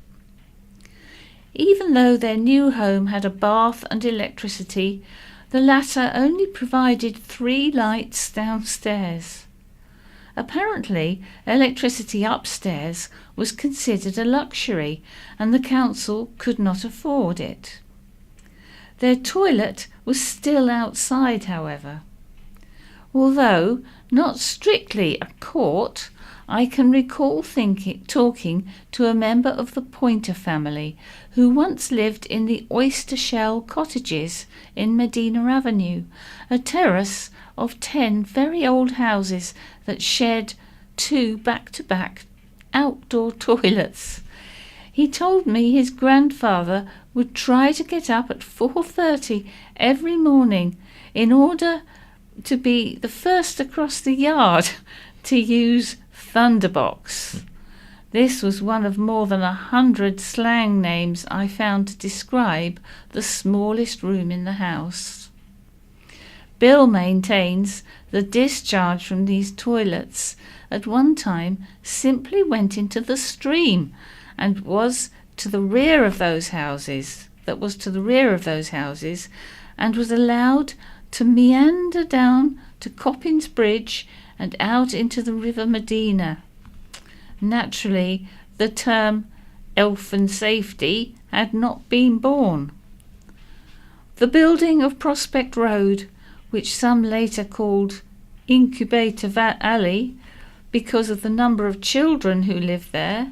Even though their new home had a bath and electricity, the latter only provided 3 lights downstairs. Apparently, electricity upstairs was considered a luxury, and the council could not afford it. Their toilet was still outside, however. Although not strictly a court, I can recall talking to a member of the Pointer family who once lived in the Oyster Shell Cottages in Medina Avenue, a terrace of 10 very old houses that shared 2 back-to-back outdoor toilets. He told me his grandfather would try to get up at 4:30 every morning in order to be the first across the yard to use Thunderbox. This was one of more than 100 slang names I found to describe the smallest room in the house. Bill maintains the discharge from these toilets at one time simply went into the stream and was to the rear of those houses, and was allowed to meander down to Coppin's Bridge and out into the River Medina. Naturally, the term elfin safety had not been born. The building of Prospect Road, which some later called Incubator Alley because of the number of children who lived there,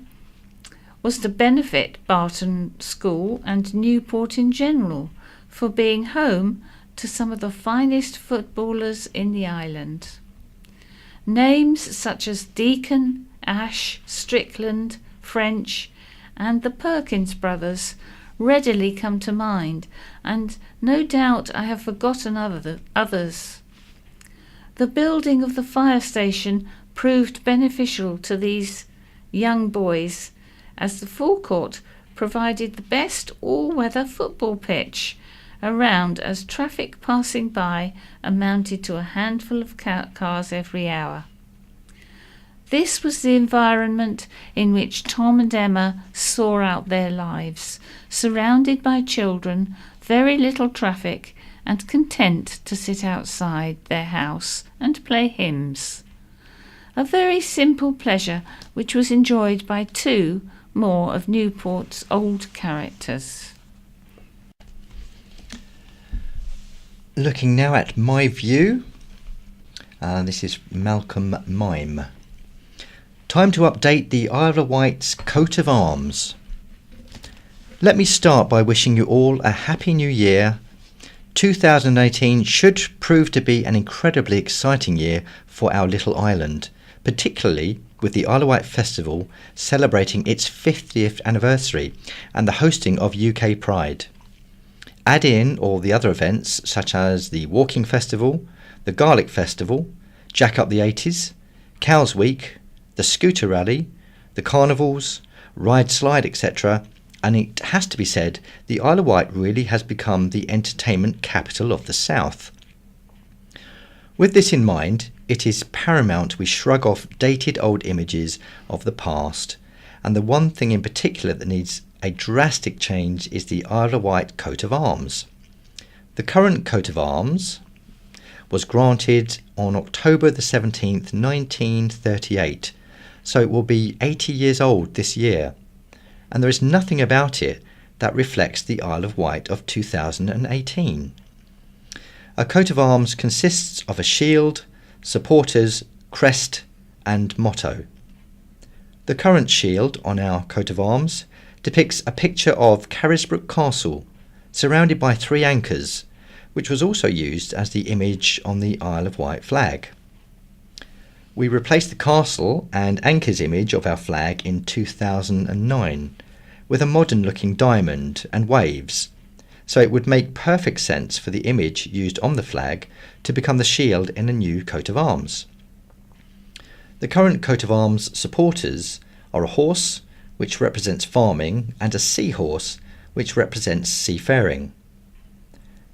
was to benefit Barton School and Newport in general for being home to some of the finest footballers in the island. Names such as Deacon, Ash, Strickland, French, and the Perkins brothers readily come to mind, and no doubt I have forgotten others. The building of the fire station proved beneficial to these young boys, as the forecourt provided the best all-weather football pitch around as traffic passing by amounted to a handful of cars every hour. This was the environment in which Tom and Emma saw out their lives, surrounded by children, very little traffic, and content to sit outside their house and play hymns. A very simple pleasure which was enjoyed by two more of Newport's old characters. Looking now at my view, this is Malcolm Mime. Time to update the Isle of Wight's coat of arms. Let me start by wishing you all a happy new year. 2018 should prove to be an incredibly exciting year for our little island, particularly with the Isle of Wight Festival celebrating its 50th anniversary and the hosting of UK Pride. Add in all the other events such as the Walking Festival, the Garlic Festival, Jack Up the 80s, Cows Week, the Scooter Rally, the Carnivals, Ride Slide, etc., and it has to be said, the Isle of Wight really has become the entertainment capital of the South. With this in mind, it is paramount we shrug off dated old images of the past, and the one thing in particular that needs a drastic change is the Isle of Wight coat of arms. The current coat of arms was granted on October the 17th, 1938, so it will be 80 years old this year, and there is nothing about it that reflects the Isle of Wight of 2018. A coat of arms consists of a shield, supporters, crest and motto. The current shield on our coat of arms depicts a picture of Carisbrooke Castle surrounded by 3 anchors, which was also used as the image on the Isle of Wight flag. We replaced the castle and anchors image of our flag in 2009 with a modern looking diamond and waves, so it would make perfect sense for the image used on the flag to become the shield in a new coat of arms. The current coat of arms supporters are a horse, which represents farming, and a seahorse, which represents seafaring.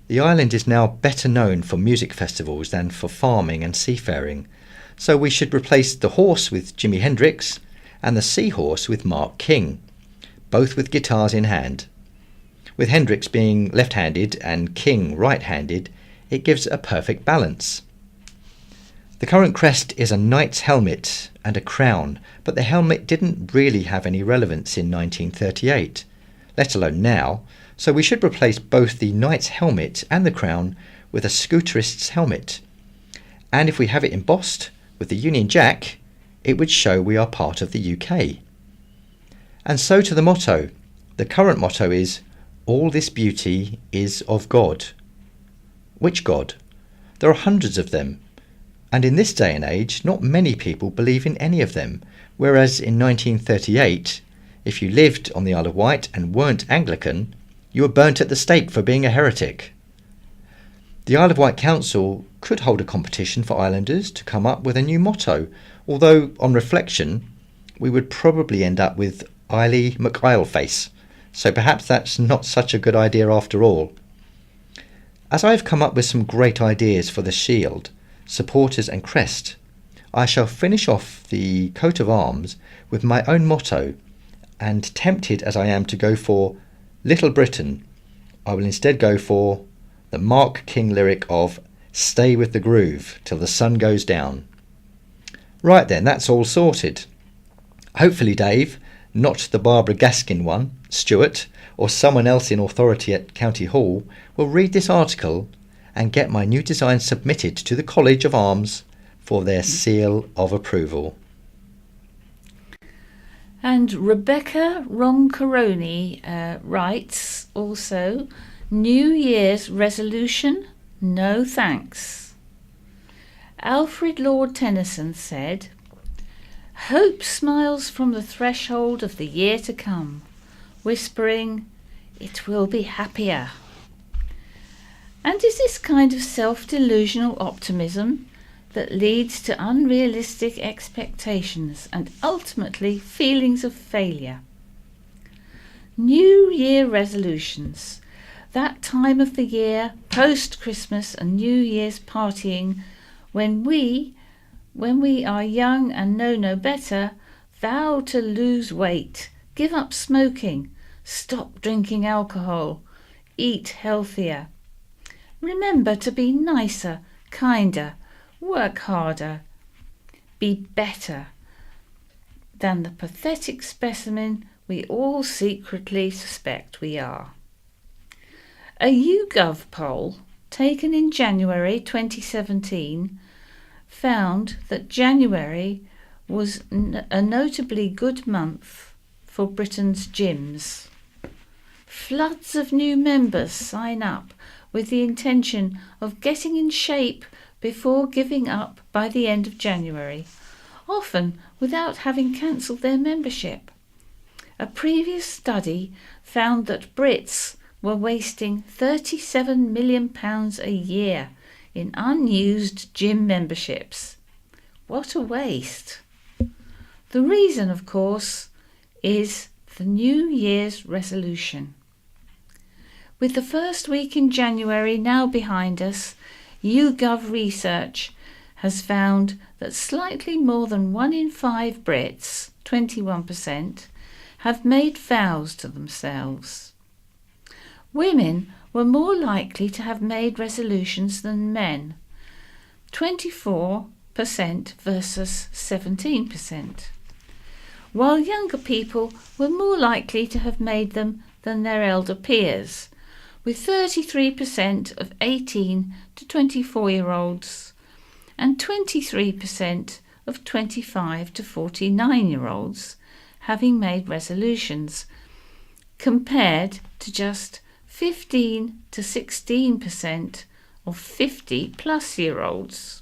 The island is now better known for music festivals than for farming and seafaring, so we should replace the horse with Jimi Hendrix and the seahorse with Mark King, both with guitars in hand. With Hendrix being left-handed and King right-handed, it gives a perfect balance. The current crest is a knight's helmet and a crown, but the helmet didn't really have any relevance in 1938, let alone now, so we should replace both the knight's helmet and the crown with a scooterist's helmet. And if we have it embossed with the Union Jack, it would show we are part of the UK. And so to the motto. The current motto is, "All this beauty is of God." Which God? There are hundreds of them, and in this day and age not many people believe in any of them, whereas in 1938, if you lived on the Isle of Wight and weren't Anglican, you were burnt at the stake for being a heretic. The Isle of Wight Council could hold a competition for islanders to come up with a new motto, although on reflection we would probably end up with Eily McIsleface, so perhaps that's not such a good idea after all. As I have come up with some great ideas for the shield, supporters and crest, I shall finish off the coat of arms with my own motto, and tempted as I am to go for Little Britain, I will instead go for the Mark King lyric of "Stay with the groove till the sun goes down." Right then, that's all sorted. Hopefully Dave, not the Barbara Gaskin one, Stuart, or someone else in authority at County Hall, will read this article and get my new design submitted to the College of Arms for their seal of approval. And Rebecca Roncaroni writes also, New Year's resolution, no thanks. Alfred Lord Tennyson said, Hope smiles from the threshold of the year to come, whispering, it will be happier. And is this kind of self-delusional optimism that leads to unrealistic expectations and ultimately feelings of failure? New Year resolutions. That time of the year, post-Christmas and New Year's partying, when we are young and know no better, vow to lose weight, give up smoking, stop drinking alcohol, eat healthier. Remember to be nicer, kinder, work harder, be better than the pathetic specimen we all secretly suspect we are. A YouGov poll taken in January 2017 found that January was a notably good month for Britain's gyms. Floods of new members sign up with the intention of getting in shape before giving up by the end of January, often without having cancelled their membership. A previous study found that Brits were wasting £37 million a year in unused gym memberships. What a waste! The reason, of course, is the New Year's resolution. With the first week in January now behind us, YouGov research has found that slightly more than 1 in 5 Brits, 21%, have made vows to themselves. Women were more likely to have made resolutions than men, 24% versus 17%, while younger people were more likely to have made them than their elder peers, with 33% of 18 to 24-year-olds and 23% of 25 to 49-year-olds having made resolutions, compared to just 15 to 16% of 50-plus-year-olds.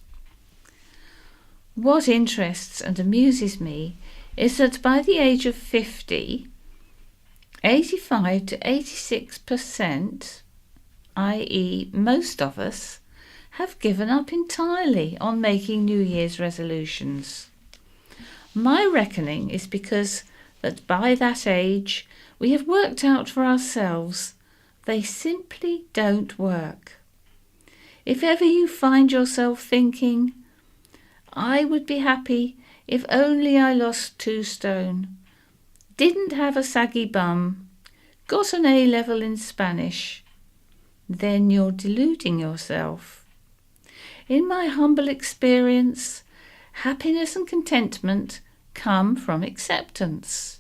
What interests and amuses me is that by the age of 50, 85 to 86%, i.e. most of us, have given up entirely on making New Year's resolutions. My reckoning is because that by that age we have worked out for ourselves they simply don't work. If ever you find yourself thinking, I would be happy if only I lost 2 stone, didn't have a saggy bum, got an A-level in Spanish, then you're deluding yourself. In my humble experience, happiness and contentment come from acceptance.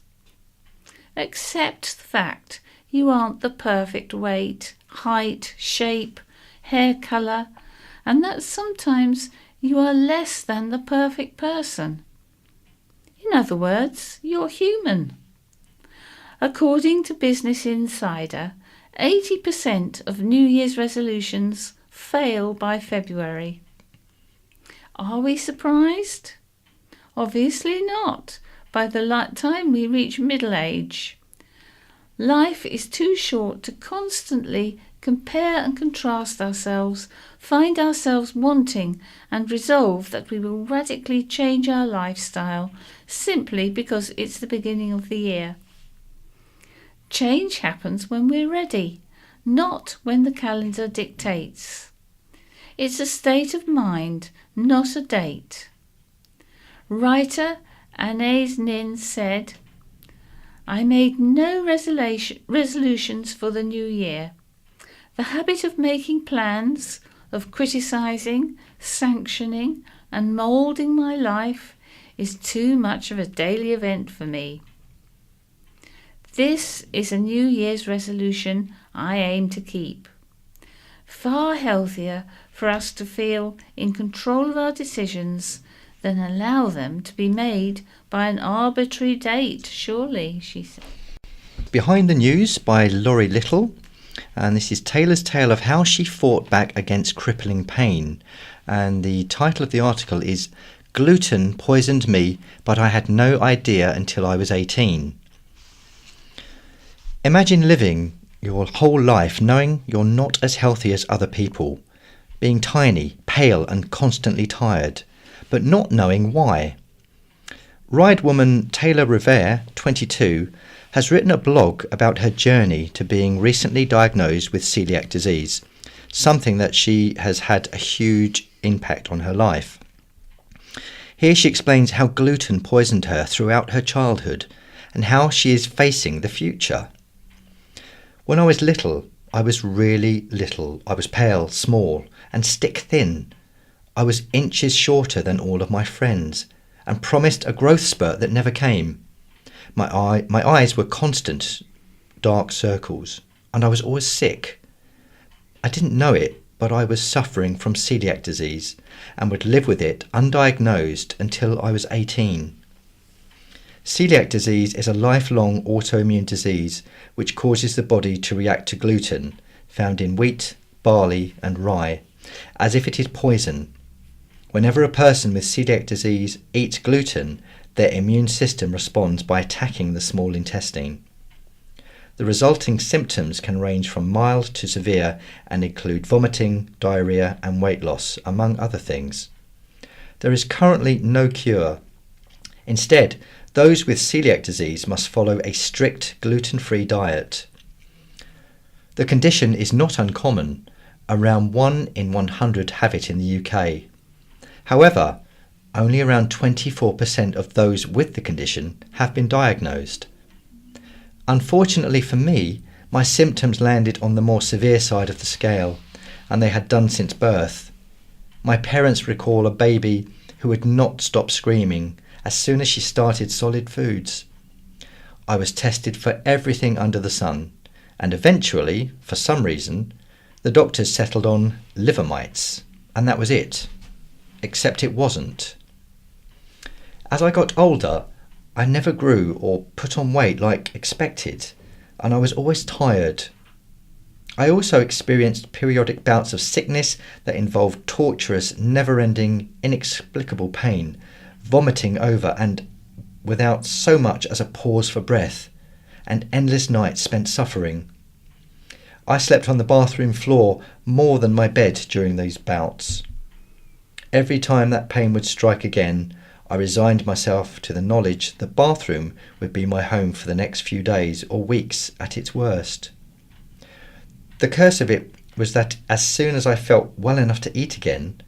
Accept the fact you aren't the perfect weight, height, shape, hair colour, and that sometimes you are less than the perfect person. In other words, you're human. According to Business Insider, 80% of New Year's resolutions fail by February. Are we surprised? Obviously not, by the time we reach middle age. Life is too short to constantly compare and contrast ourselves, find ourselves wanting and resolve that we will radically change our lifestyle simply because it's the beginning of the year. Change happens when we're ready, not when the calendar dictates. It's a state of mind, not a date. Writer Anais Nin said, I made no resolutions for the new year. The habit of making plans, of criticising, sanctioning and moulding my life is too much of a daily event for me. This is a New Year's resolution I aim to keep. Far healthier for us to feel in control of our decisions than allow them to be made by an arbitrary date, surely, she said. Behind the News by Laurie Little, and this is Taylor's tale of how she fought back against crippling pain, and the title of the article is Gluten Poisoned Me, but I had no idea until I was 18. Imagine living your whole life knowing you're not as healthy as other people, being tiny, pale and constantly tired, but not knowing why. Ride woman Taylor Revere, 22, has written a blog about her journey to being recently diagnosed with celiac disease, something that she has had a huge impact on her life. Here she explains how gluten poisoned her throughout her childhood and how she is facing the future. When I was little, I was really little. I was pale, small, and stick-thin. I was inches shorter than all of my friends and promised a growth spurt that never came. My eyes were constant dark circles, and I was always sick. I didn't know it, but I was suffering from celiac disease and would live with it undiagnosed until I was 18. Celiac disease is a lifelong autoimmune disease which causes the body to react to gluten, found in wheat, barley and rye, as if it is poison. Whenever a person with celiac disease eats gluten, their immune system responds by attacking the small intestine. The resulting symptoms can range from mild to severe and include vomiting, diarrhea and weight loss, among other things. There is currently no cure. Instead, those with celiac disease must follow a strict gluten-free diet. The condition is not uncommon. Around 1 in 100 have it in the UK. However, only around 24% of those with the condition have been diagnosed. Unfortunately for me, my symptoms landed on the more severe side of the scale, and they had done since birth. My parents recall a baby who would not stop screaming as soon as she started solid foods. I was tested for everything under the sun, and eventually, for some reason, the doctors settled on liver mites, and that was it. Except it wasn't. As I got older, I never grew or put on weight like expected, and I was always tired. I also experienced periodic bouts of sickness that involved torturous, never-ending, inexplicable pain, vomiting over and without so much as a pause for breath, and endless nights spent suffering. I slept on the bathroom floor more than my bed during these bouts. Every time that pain would strike again, I resigned myself to the knowledge the bathroom would be my home for the next few days or weeks at its worst. The curse of it was that as soon as I felt well enough to eat again,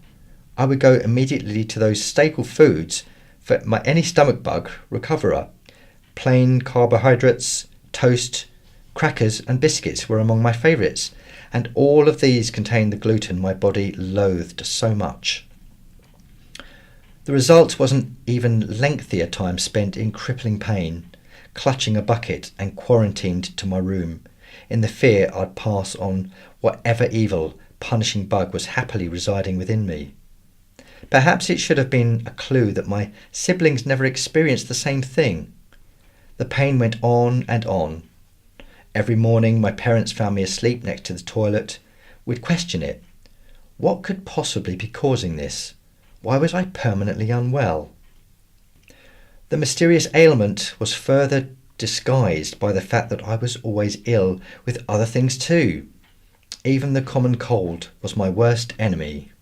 I would go immediately to those staple foods for any stomach bug recoverer. Plain carbohydrates, toast, crackers and biscuits were among my favourites, and all of these contained the gluten my body loathed so much. The result was an even lengthier time spent in crippling pain, clutching a bucket and quarantined to my room, in the fear I'd pass on whatever evil, punishing bug was happily residing within me. Perhaps it should have been a clue that my siblings never experienced the same thing. The pain went on and on. Every morning my parents found me asleep next to the toilet. We'd question it. What could possibly be causing this? Why was I permanently unwell? The mysterious ailment was further disguised by the fact that I was always ill with other things too. Even the common cold was my worst enemy.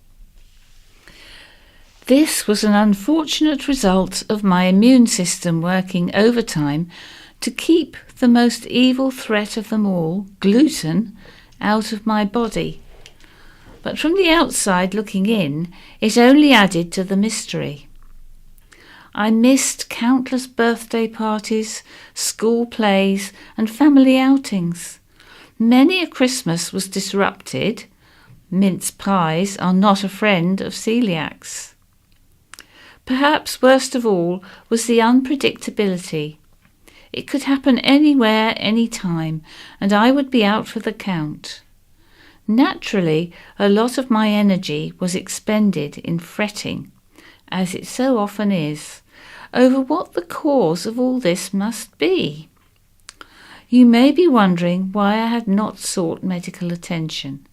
This was an unfortunate result of my immune system working overtime to keep the most evil threat of them all, gluten, out of my body. But from the outside looking in, it only added to the mystery. I missed countless birthday parties, school plays and family outings. Many a Christmas was disrupted. Mince pies are not a friend of celiacs. Perhaps worst of all was the unpredictability. It could happen anywhere, any time, and I would be out for the count. Naturally, a lot of my energy was expended in fretting, as it so often is, over what the cause of all this must be. You may be wondering why I had not sought medical attention.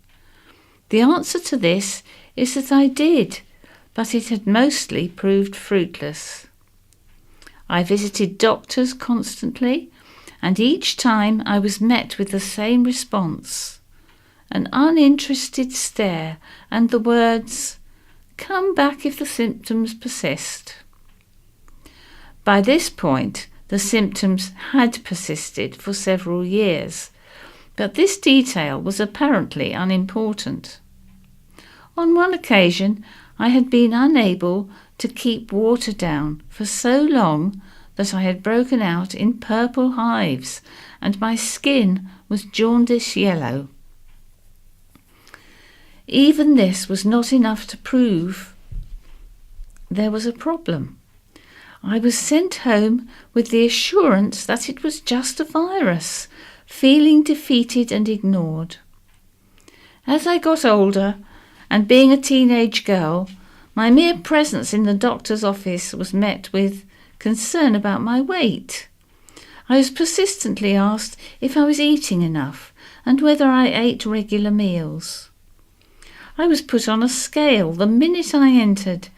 The answer to this is that I did, but it had mostly proved fruitless. I visited doctors constantly, and each time I was met with the same response. An uninterested stare and the words, "Come back if the symptoms persist." By this point, the symptoms had persisted for several years, but this detail was apparently unimportant. On one occasion, I had been unable to keep water down for so long that I had broken out in purple hives and my skin was jaundice yellow. Even this was not enough to prove there was a problem. I was sent home with the assurance that it was just a virus, feeling defeated and ignored. As I got older, and being a teenage girl, my mere presence in the doctor's office was met with concern about my weight. I was persistently asked if I was eating enough and whether I ate regular meals. I was put on a scale the minute I entered,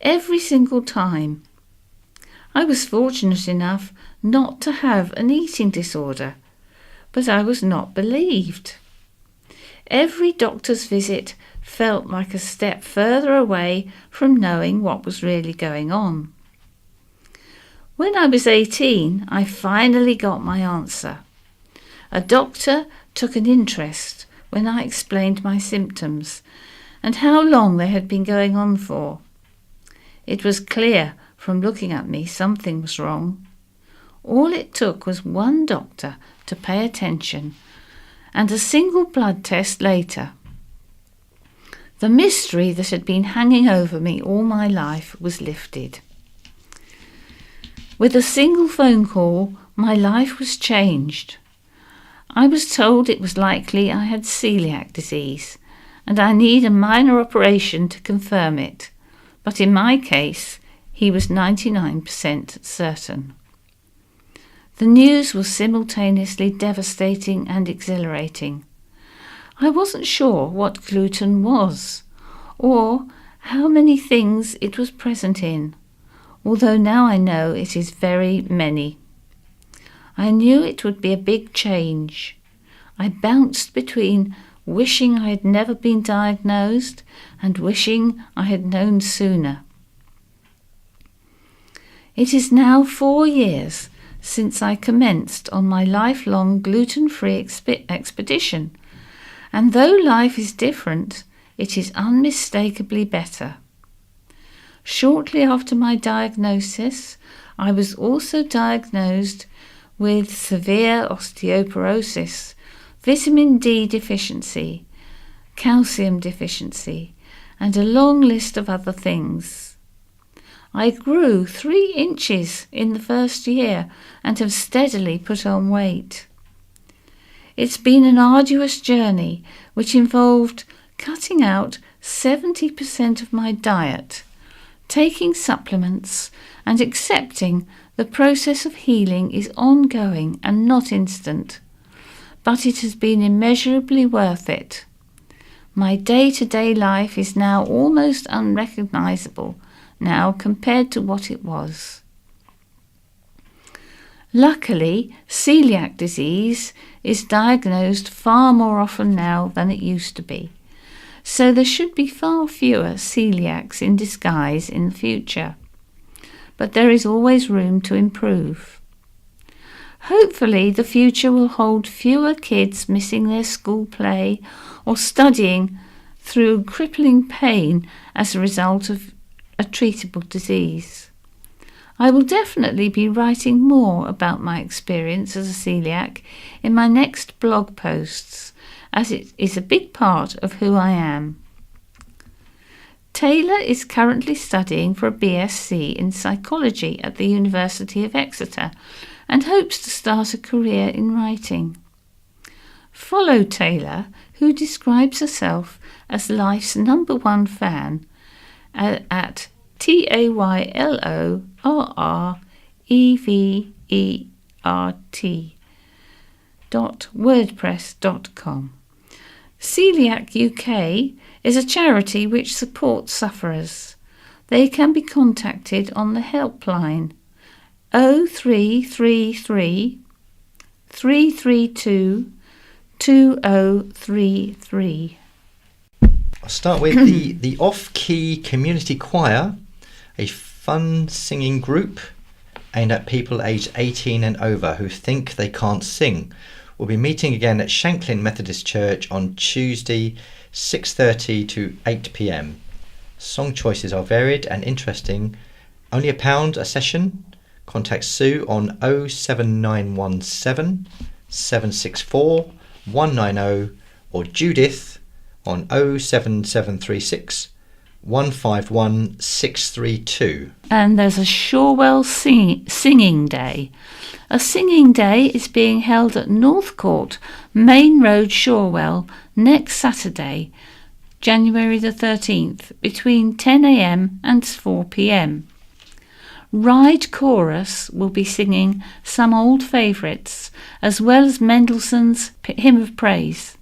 every single time. I was fortunate enough not to have an eating disorder, but I was not believed. Every doctor's visit felt like a step further away from knowing what was really going on. When I was 18, I finally got my answer. A doctor took an interest when I explained my symptoms and how long they had been going on for. It was clear from looking at me something was wrong. All it took was one doctor to pay attention, and a single blood test later. The mystery that had been hanging over me all my life was lifted. With a single phone call, my life was changed. I was told it was likely I had celiac disease, and I need a minor operation to confirm it, but in my case, he was 99% certain. The news was simultaneously devastating and exhilarating. I wasn't sure what gluten was, or how many things it was present in, although now I know it is very many. I knew it would be a big change. I bounced between wishing I had never been diagnosed and wishing I had known sooner. It is now 4 years since I commenced on my lifelong gluten-free expedition, and though life is different, it is unmistakably better. Shortly after my diagnosis, I was also diagnosed with severe osteoporosis, vitamin D deficiency, calcium deficiency, and a long list of other things. I grew 3 inches in the first year and have steadily put on weight. It's been an arduous journey which involved cutting out 70% of my diet, taking supplements, and accepting the process of healing is ongoing and not instant. But it has been immeasurably worth it. My day-to-day life is now almost unrecognisable now compared to what it was. Luckily, celiac disease is diagnosed far more often now than it used to be, so there should be far fewer celiacs in disguise in the future. But there is always room to improve. Hopefully, the future will hold fewer kids missing their school play or studying through crippling pain as a result of a treatable disease. I will definitely be writing more about my experience as a celiac in my next blog posts, as it is a big part of who I am. Taylor is currently studying for a BSc in psychology at the University of Exeter and hopes to start a career in writing. Follow Taylor, who describes herself as life's #1 fan, at taylorrevert.wordpress.com. Celiac UK is a charity which supports sufferers. They can be contacted on the helpline 0333 332 2033. I'll start with the Off-Key Community Choir, a fun singing group aimed at people aged 18 and over who think they can't sing. We'll be meeting again at Shanklin Methodist Church on Tuesday, 6:30 to 8 p.m. Song choices are varied and interesting. Only £1 a session. Contact Sue on 07917 764 190 or Judith on 07736 151 632. And there's a Shorewell Singing Day. A singing day is being held at Northcourt, Main Road, Shorewell, next Saturday, January the 13th, between 10 a.m. and 4 p.m. Ride Chorus will be singing some old favourites, as well as Mendelssohn's Hymn of Praise.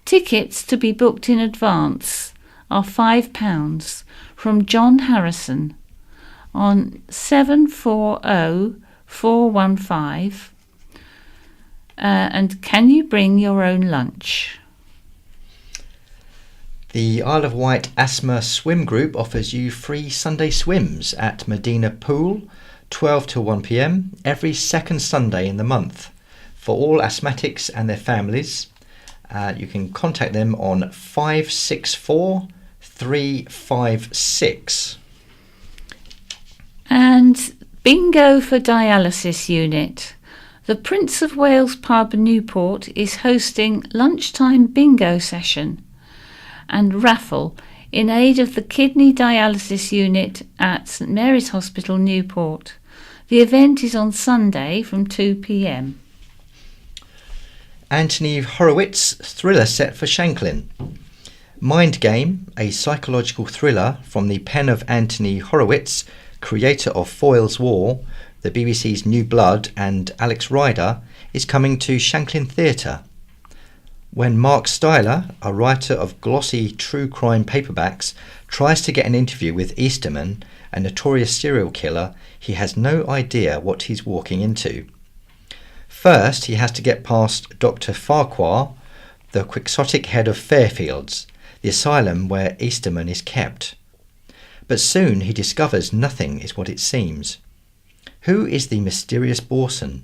Tickets to be booked in advance are £5 from John Harrison on 740415. And can you bring your own lunch? The Isle of Wight Asthma Swim Group offers you free Sunday swims at Medina Pool, 12 till 1 p.m, every second Sunday in the month. For all asthmatics and their families, you can contact them on 564 356. And bingo for dialysis unit. The Prince of Wales pub Newport is hosting lunchtime bingo session and raffle in aid of the kidney dialysis unit at St Mary's Hospital, Newport. The event is on Sunday from 2 p.m. Anthony Horowitz thriller set for Shanklin. Mind Game, a psychological thriller from the pen of Anthony Horowitz, creator of Foyle's War, the BBC's New Blood and Alex Rider, is coming to Shanklin Theatre. When Mark Styler, a writer of glossy true crime paperbacks, tries to get an interview with Easterman, a notorious serial killer, he has no idea what he's walking into. First, he has to get past Dr. Farquhar, the quixotic head of Fairfields, the asylum where Easterman is kept. But soon he discovers nothing is what it seems. Who is the mysterious Borson?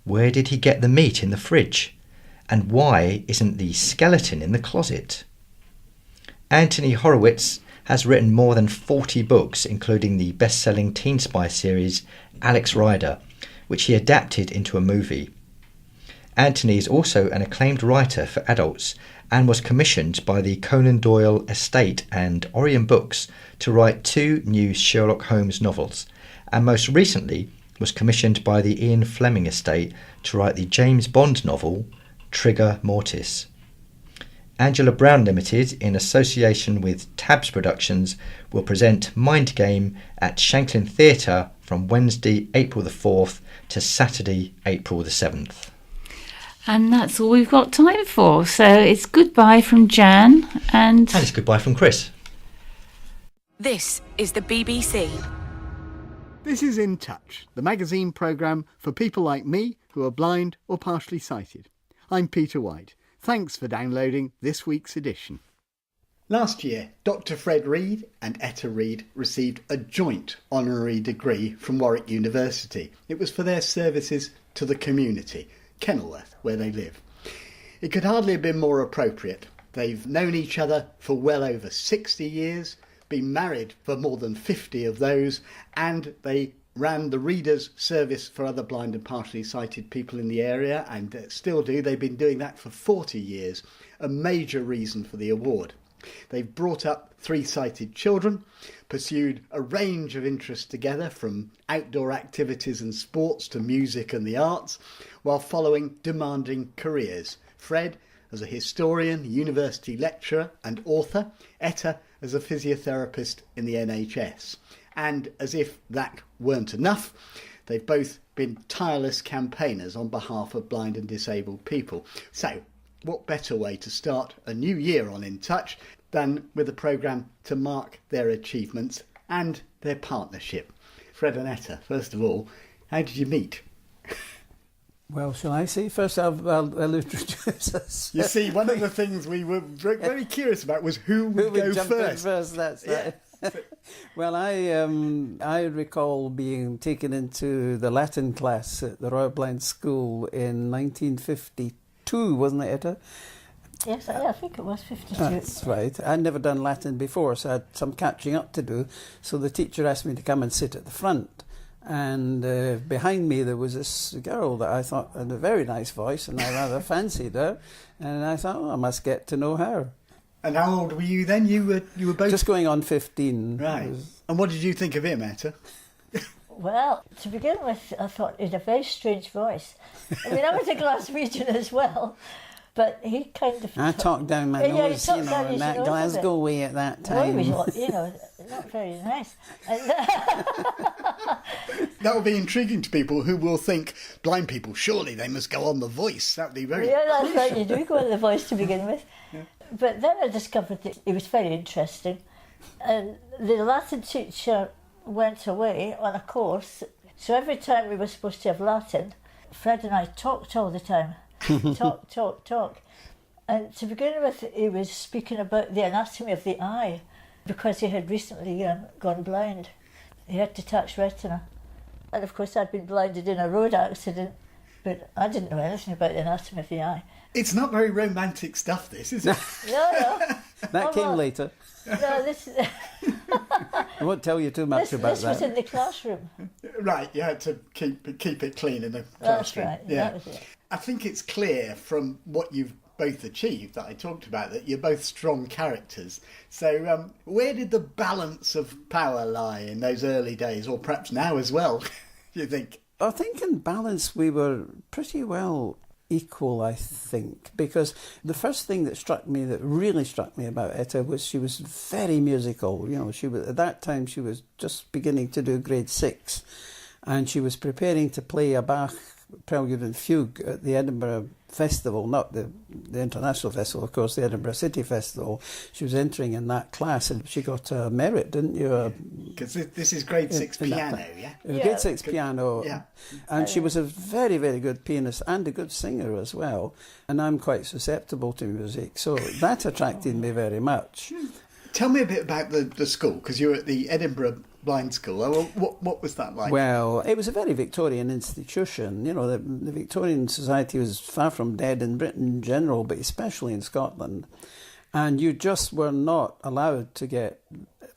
Where did he get the meat in the fridge? And why isn't the skeleton in the closet? Anthony Horowitz has written more than 40 books, including the best-selling teen spy series Alex Rider, which he adapted into a movie. Anthony is also an acclaimed writer for adults and was commissioned by the Conan Doyle estate and Orion Books to write 2 new Sherlock Holmes novels, and most recently was commissioned by the Ian Fleming estate to write the James Bond novel Trigger Mortis. Angela Brown Limited, in association with Tabs Productions, will present Mind Game at Shanklin Theatre from Wednesday, April the 4th to Saturday, April the 7th. And that's all we've got time for. So it's goodbye from Jan and it's goodbye from Chris. This is the BBC. This is In Touch, the magazine programme for people like me who are blind or partially sighted. I'm Peter Wight. Thanks for downloading this week's edition. Last year, Dr Fred Reid and Etta Reid received a joint honorary degree from Warwick University. It was for their services to the community, Kenilworth, where they live. It could hardly have been more appropriate. They've known each other for well over 60 years, been married for more than 50 of those, and they ran the Readers Service for other blind and partially sighted people in the area, and still do. They've been doing that for 40 years, a major reason for the award. They've brought up 3 sighted children, pursued a range of interests together, from outdoor activities and sports to music and the arts, while following demanding careers. Fred as a historian, university lecturer and author, Etta as a physiotherapist in the NHS. And as if that weren't enough, they've both been tireless campaigners on behalf of blind and disabled people. So, what better way to start a new year on In Touch than with a programme to mark their achievements and their partnership. Fred and Etta, first of all, how did you meet? Well, shall I see? First, I'll introduce us. You see, one of the things we were very curious about was who would go jump first. in first. That's right. Well, I recall being taken into the Latin class at the Royal Blind School in 1952, wasn't it, Etta? Yes, I think it was 52. That's right. I'd never done Latin before, so I had some catching up to do. So the teacher asked me to come and sit at the front. And behind me there was this girl that I thought had a very nice voice, and I rather fancied her. And I thought, I must get to know her. And how old were you then? You were both... Just going on 15. Right. And what did you think of him, Etta? Well, to begin with, I thought he had a very strange voice. I mean, I was a Glaswegian as well, but he kind of... I talked down my nose, in that Glasgow way at that time. Well, he was, not very nice. That will be intriguing to people who will think, blind people, surely they must go on The Voice. That would be very... Yeah, that's right, you do go on The Voice to begin with. Yeah. But then I discovered that it was very interesting. And the Latin teacher went away on a course, so every time we were supposed to have Latin, Fred and I talked all the time. Talk. And to begin with, he was speaking about the anatomy of the eye, because he had recently gone blind. He had detached retina. And of course I'd been blinded in a road accident, but I didn't know anything about the anatomy of the eye. It's not very romantic stuff, this, is it? No. That came later. No, this... I won't tell you too much about this that. was in the classroom. Right, you had to keep it clean in the classroom. That's right, yeah. That was it. I think it's clear from what you've both achieved that I talked about that you're both strong characters. So where did the balance of power lie in those early days, or perhaps now as well, do you think? I think in balance we were pretty well equal, I think, because the first thing that really struck me about Etta was she was very musical. You know, she was, at that time she was just beginning to do grade 6, and she was preparing to play a Bach Prelude and Fugue at the Edinburgh Festival, not the International Festival, of course, the Edinburgh City Festival. She was entering in that class, and she got a merit, didn't you? Because this is grade 6 piano, yeah? Grade 6 piano. Yeah. And she was a very, very good pianist and a good singer as well. And I'm quite susceptible to music, so that attracted me very much. Tell me a bit about the school, because you were at the Edinburgh Blind School. What was that like? Well, it was a very Victorian institution. You know, the Victorian society was far from dead in Britain in general, but especially in Scotland. And you just were not allowed to get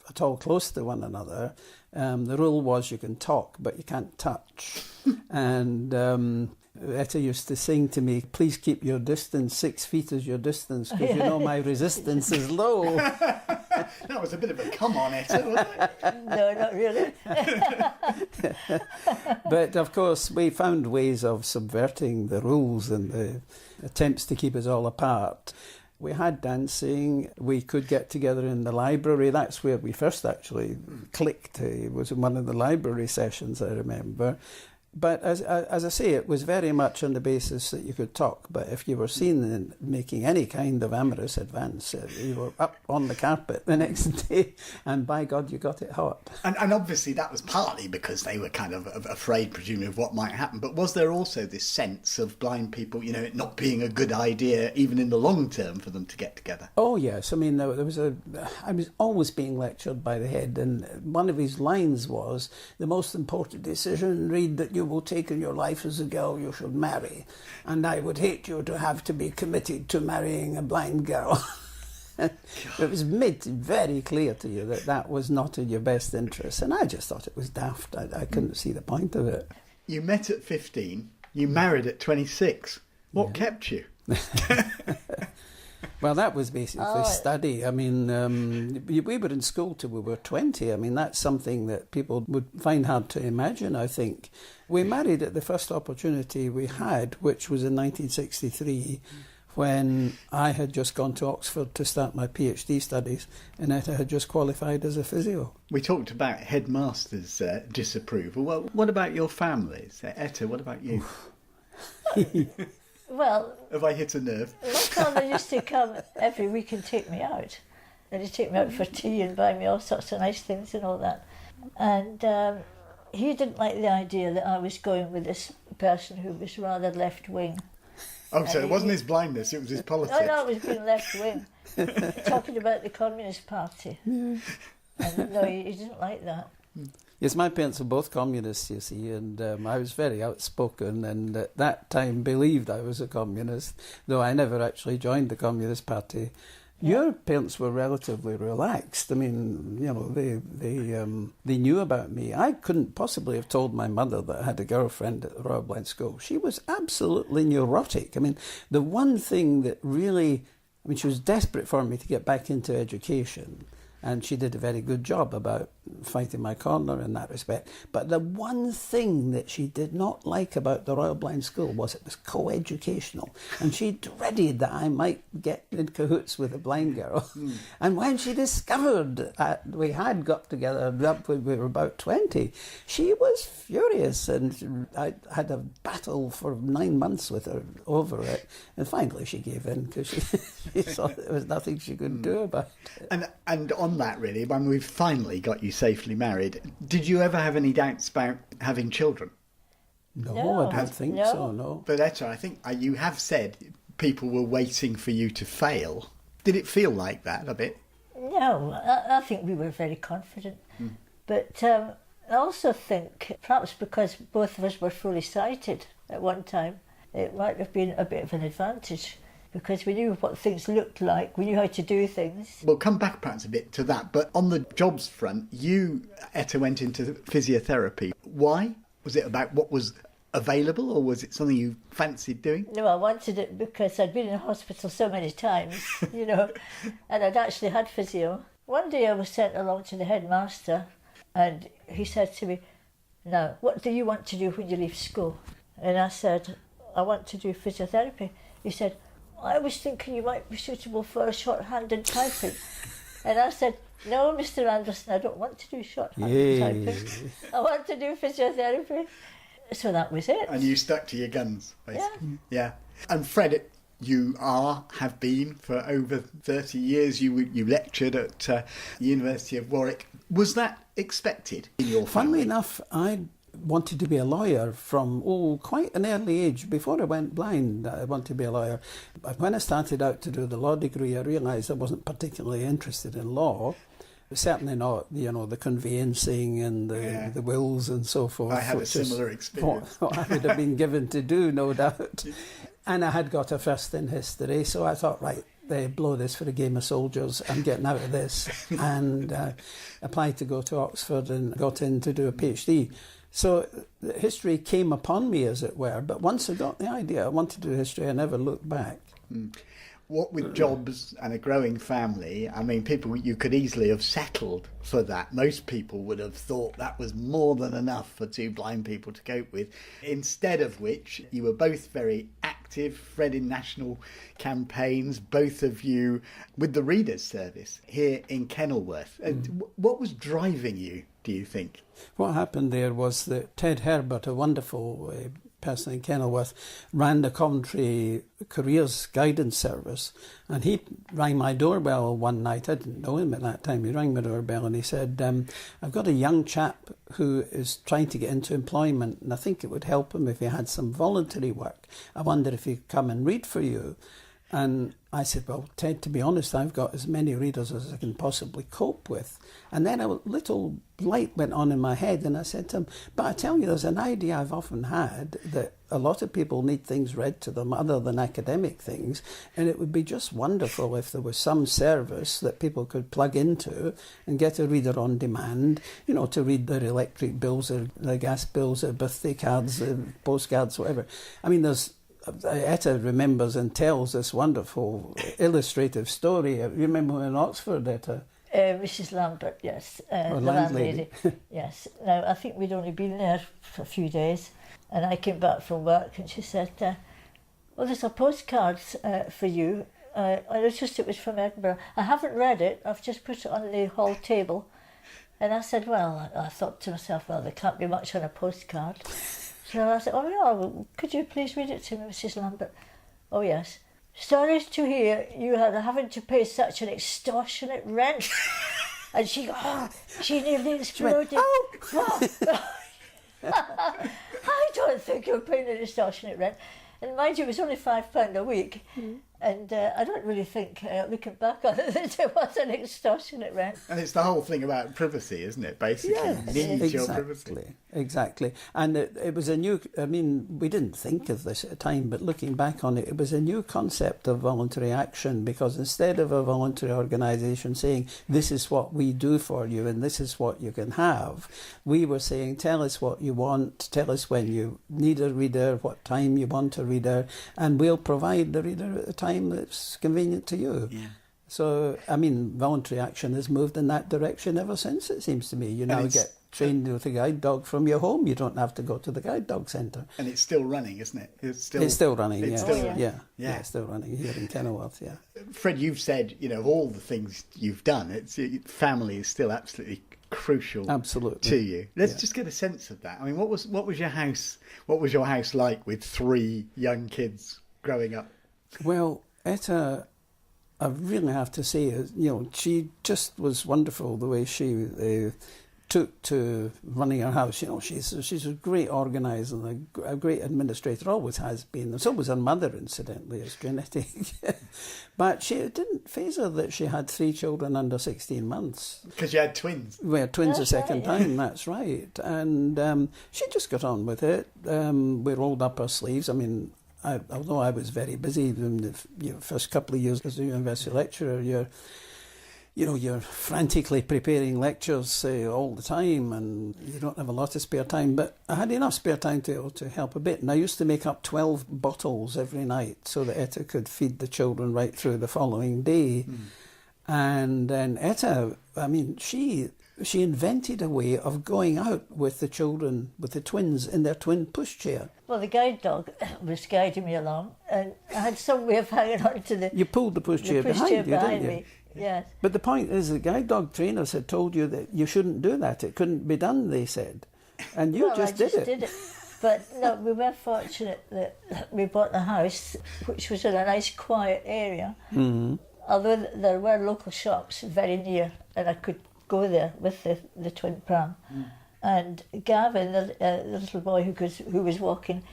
at all close to one another. The rule was you can talk, but you can't touch. And Etta used to sing to me, please keep your distance, 6 feet is your distance, because you know my resistance is low. That was a bit of a come on, Etta, wasn't it? No, not really. But of course we found ways of subverting the rules and the attempts to keep us all apart. We had dancing, we could get together in the library. That's where we first actually clicked. It was in one of the library sessions, I remember. But as I say, it was very much on the basis that you could talk. But if you were seen in making any kind of amorous advance, you were up on the carpet the next day, and by God, you got it hot. And obviously that was partly because they were kind of afraid, presumably, of what might happen. But was there also this sense of blind people, you know, it not being a good idea, even in the long term, for them to get together? Oh, yes. I mean, I was always being lectured by the head, and one of his lines was, the most important decision, read, that you will take in your life as a girl you should marry, and I would hate you to have to be committed to marrying a blind girl. It was made very clear to you that that was not in your best interest, and I just thought it was daft. I couldn't see the point of it. You met at 15, you married at 26. What kept you? Well, that was basically study. I mean, we were in school till we were 20. I mean, that's something that people would find hard to imagine, I think. We married at the first opportunity we had, which was in 1963, when I had just gone to Oxford to start my PhD studies, and Etta had just qualified as a physio. We talked about headmasters' disapproval. Well, what about your families? Etta, what about you? Well, have I hit a nerve? My father used to come every week and take me out. And he'd take me out for tea and buy me all sorts of nice things and all that. And he didn't like the idea that I was going with this person who was rather left-wing. Oh, so it wasn't his blindness, it was his politics. No, it was being left-wing. Talking about the Communist Party. And no, he didn't like that. Yes, my parents were both communists, you see, and I was very outspoken and at that time believed I was a communist, though I never actually joined the Communist Party. Your parents were relatively relaxed. I mean, you know, they knew about me. I couldn't possibly have told my mother that I had a girlfriend at the Royal Blind School. She was absolutely neurotic. I mean, the one thing that really... I mean, she was desperate for me to get back into education, and she did a very good job about fighting my corner in that respect. But the one thing that she did not like about the Royal Blind School was it was co-educational, and she dreaded that I might get in cahoots with a blind girl. And when she discovered that we had got together when we were about 20, she was furious, and I had a battle for 9 months with her over it, and finally she gave in because she saw there was nothing she could do about it. And on that, really, when we've finally got you safely married, did you ever have any doubts about having children? No, I don't think so, no. But Etta, I think you have said people were waiting for you to fail. Did it feel like that a bit? No, I think we were very confident. But I also think, perhaps because both of us were fully sighted at one time, it might have been a bit of an advantage, because we knew what things looked like, we knew how to do things. We'll come back perhaps a bit to that, but on the jobs front, you, Etta, went into physiotherapy. Why? Was it about what was available, or was it something you fancied doing? No, I wanted it because I'd been in hospital so many times, you know, and I'd actually had physio. One day I was sent along to the headmaster, and he said to me, "Now, what do you want to do when you leave school?" And I said, "I want to do physiotherapy." He said, "I was thinking you might be suitable for a short-handed typing." And I said, "No, Mr. Anderson, I don't want to do short-handed typing. I want to do physiotherapy." So that was it. And you stuck to your guns, basically. Yeah. And Fred, you have been for over 30 years. You lectured at the University of Warwick. Was that expected in your family? Funnily enough, I wanted to be a lawyer from quite an early age. Before I went blind, I wanted to be a lawyer. But when I started out to do the law degree, I realised I wasn't particularly interested in law. Certainly not, you know, the conveyancing and the wills and so forth. I had a similar experience. What I would have been given to do, no doubt. And I had got a first in history, so I thought, right, they blow this for a game of soldiers. I'm getting out of this. And applied to go to Oxford and got in to do a PhD. So history came upon me, as it were. But once I got the idea I wanted to do history, I never looked back. What with jobs and a growing family, I mean, you could easily have settled for that. Most people would have thought that was more than enough for two blind people to cope with. Instead of which, you were both very active, Fred in national campaigns, both of you with the Readers' Service here in Kenilworth. What was driving you, do you think? What happened there was that Ted Herbert, a wonderful person in Kenilworth, ran the Coventry Careers Guidance Service, and he rang my doorbell one night. I didn't know him at that time. He rang my doorbell and he said, "I've got a young chap who is trying to get into employment, and I think it would help him if he had some voluntary work. I wonder if he could come and read for you." And I said, "Well, Ted, to be honest, I've got as many readers as I can possibly cope with." And then a little light went on in my head, and I said to him, "But I tell you, there's an idea I've often had that a lot of people need things read to them other than academic things, and it would be just wonderful if there was some service that people could plug into and get a reader on demand, you know, to read their electric bills or their gas bills or birthday cards, postcards, whatever." I mean, Etta remembers and tells this wonderful illustrative story. You remember in Oxford, Etta? Mrs. Lambert, yes. The landlady. Yes. Now, I think we'd only been there for a few days, and I came back from work and she said, "Well, there's a postcard for you. I noticed it was from Edinburgh. I haven't read it. I've just put it on the hall table." And I said, well, I thought to myself, well, there can't be much on a postcard. So I said, "Oh, yeah, could you please read it to me, Mrs. Lambert?" "Oh, yes. Sorry to hear you are having to pay such an extortionate rent." And she nearly exploded. "I don't think you're paying an extortionate rent." And mind you, it was only £5 a week. And I don't really think, looking back on it, that it was an extortionate rent. And it's the whole thing about privacy, isn't it? Basically, Yes, you need your exactly, privacy. exactly. And it was a new, I mean, we didn't think of this at the time, but looking back on it, it was a new concept of voluntary action, because instead of a voluntary organisation saying, this is what we do for you and this is what you can have, we were saying, tell us what you want, tell us when you need a reader, what time you want a reader, and we'll provide the reader at the time that's convenient to you. Yeah. So, I mean, voluntary action has moved in that direction ever since, it seems to me. You now get trained with a guide dog from your home. You don't have to go to the guide dog centre. And it's still running, isn't it? It's still running, it's yeah. still running. Yeah, it's still running here in Kenilworth, yeah. Fred, you've said, of all the things you've done, family is still absolutely crucial to you. Let's just get a sense of that. I mean, what was your house like with 3 young kids growing up? Well, Etta, I really have to say, she just was wonderful the way she took to running her house. She's a great organiser and a great administrator, always has been. So was her mother, incidentally, it's genetic. But it didn't faze her that she had 3 children under 16 months. Because you had twins. We had twins a second time, that's right. And she just got on with it. We rolled up our sleeves. I mean, although I was very busy in the first couple of years as a university lecturer, you're frantically preparing lectures all the time, and you don't have a lot of spare time. But I had enough spare time to help a bit, and I used to make up 12 bottles every night so that Etta could feed the children right through the following day. And then Etta, I mean, she invented a way of going out with the children, with the twins, in their twin pushchair. Well, the guide dog was guiding me along, and I had some way of hanging on to the... You pulled the pushchair behind you, didn't you? Me. Yes. But the point is, the guide dog trainers had told you that you shouldn't do that. It couldn't be done, they said. And you I did it. But no, we were fortunate that we bought a house which was in a nice quiet area. Mm-hmm. Although there were local shops very near, and I could go there with the twin pram. And Gavin, the little boy who was walking,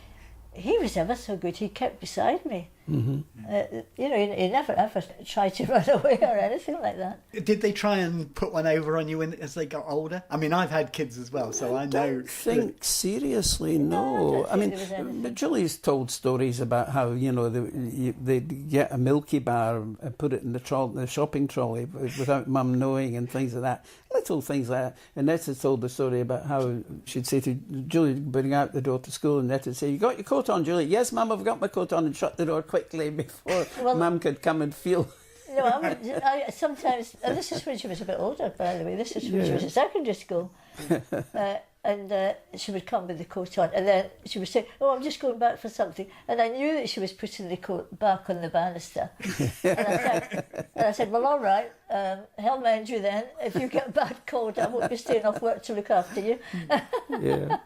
he was ever so good. He kept beside me. Mm-hmm. He never ever tried to run away or anything like that. Did they try and put one over on you as they got older? I mean, I've had kids as well, so I know. I don't think seriously, no. I mean, Julie's told stories about how they'd get a Milky Bar and put it in the shopping trolley without Mum knowing, and things like that. Little things like that. And Netta told the story about how she'd say to Julie, bring out the door to school, and Netta'd say, "You got your coat on, Julie?" "Yes, Mum, I've got my coat on," and shut the door quickly before Mum could come and feel. I sometimes, and this is when she was a bit older, by the way, this is when she was at secondary school, and she would come with the coat on, and then she would say, "Oh, I'm just going back for something," and I knew that she was putting the coat back on the banister, and I said, "Well, all right, hell mend you then, if you get a bad cold, I won't be staying off work to look after you." Yeah,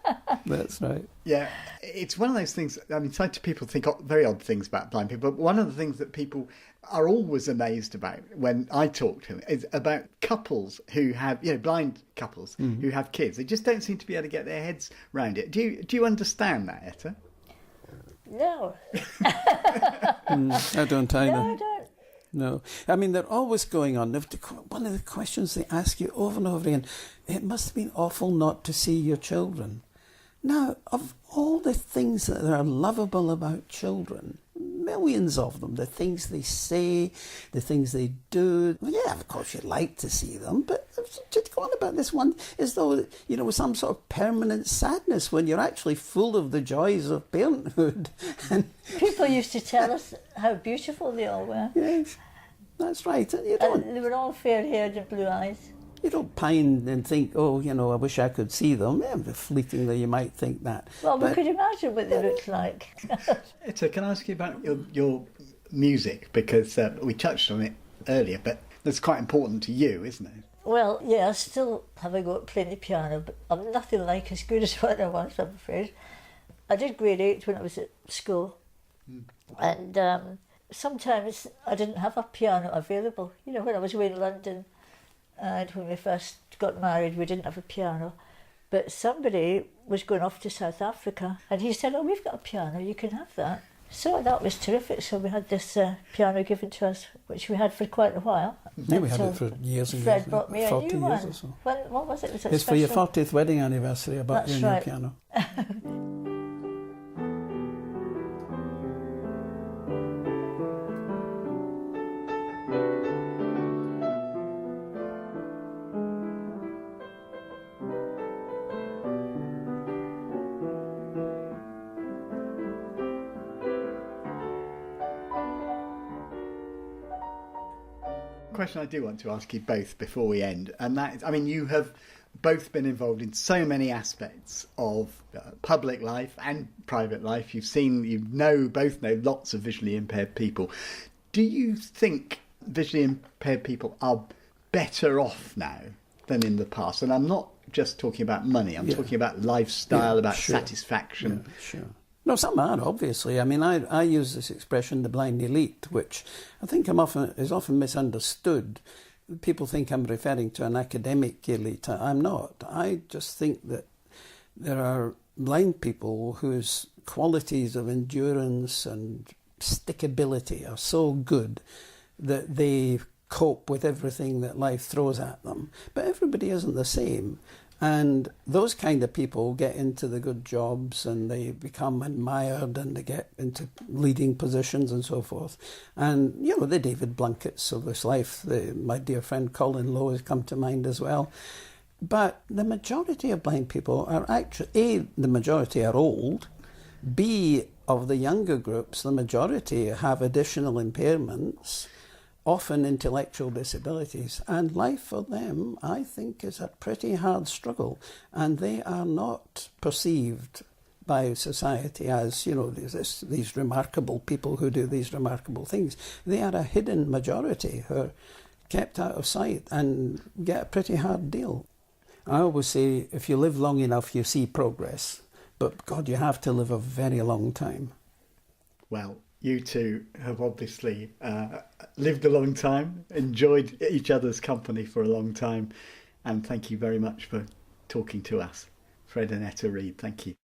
that's right. Yeah, it's one of those things, I mean, sometimes people think very odd things about blind people, but one of the things that people are always amazed about when I talk to them is about couples who have, blind couples who have kids. They just don't seem to be able to get their heads around it. Do you understand that, Etta? No. I don't either. No, I don't. No. I mean, they're always going on. One of the questions they ask you over and over again, it must have been awful not to see your children. Now, of all the things that are lovable about children, millions of them, the things they say, the things they do, well, yeah, of course you'd like to see them, but just go on about this one as though, with some sort of permanent sadness when you're actually full of the joys of parenthood. And people used to tell us how beautiful they all were. Yes, that's right. And they were all fair-haired and blue eyes. You don't pine and think, oh, I wish I could see them. Yeah, fleetingly you might think that. Well, we could imagine what they looked like. Etta, can I ask you about your music? Because we touched on it earlier, but that's quite important to you, isn't it? Well, yeah, I still have a go at playing the piano, but I'm nothing like as good as what I was, I'm afraid. I did grade 8 when I was at school, and sometimes I didn't have a piano available. When I was away in London, and when we first got married, we didn't have a piano. But somebody was going off to South Africa, and he said, "Oh, we've got a piano, you can have that." So that was terrific. So we had this piano given to us, which we had for quite a while. Yeah, we had it for years and Fred years. brought me a 40 new years one. or so. What was it? Was it It's for your special? 40th wedding anniversary. I bought That's you a new right. piano. Question I do want to ask you both before we end, and that is, I mean, you have both been involved in so many aspects of public life and private life. Both know lots of visually impaired people. Do you think visually impaired people are better off now than in the past? And I'm not just talking about money, I'm talking about lifestyle, about satisfaction. Yeah, sure. No, some are, obviously. I mean, I use this expression, the blind elite, which I think is often misunderstood. People think I'm referring to an academic elite. I'm not. I just think that there are blind people whose qualities of endurance and stickability are so good that they cope with everything that life throws at them. But everybody isn't the same. And those kind of people get into the good jobs and they become admired and they get into leading positions and so forth. And, you know, the David Blunketts of this life, my dear friend Colin Lowe has come to mind as well. But the majority of blind people are actually, A, the majority are old, B, of the younger groups, the majority have additional impairments, often intellectual disabilities, and life for them, I think, is a pretty hard struggle, and they are not perceived by society as, you know, these remarkable people who do these remarkable things. They are a hidden majority who are kept out of sight and get a pretty hard deal. I always say, if you live long enough, you see progress, but God, you have to live a very long time. Well, you two have obviously lived a long time, enjoyed each other's company for a long time, and thank you very much for talking to us. Fred and Etta Reid, thank you.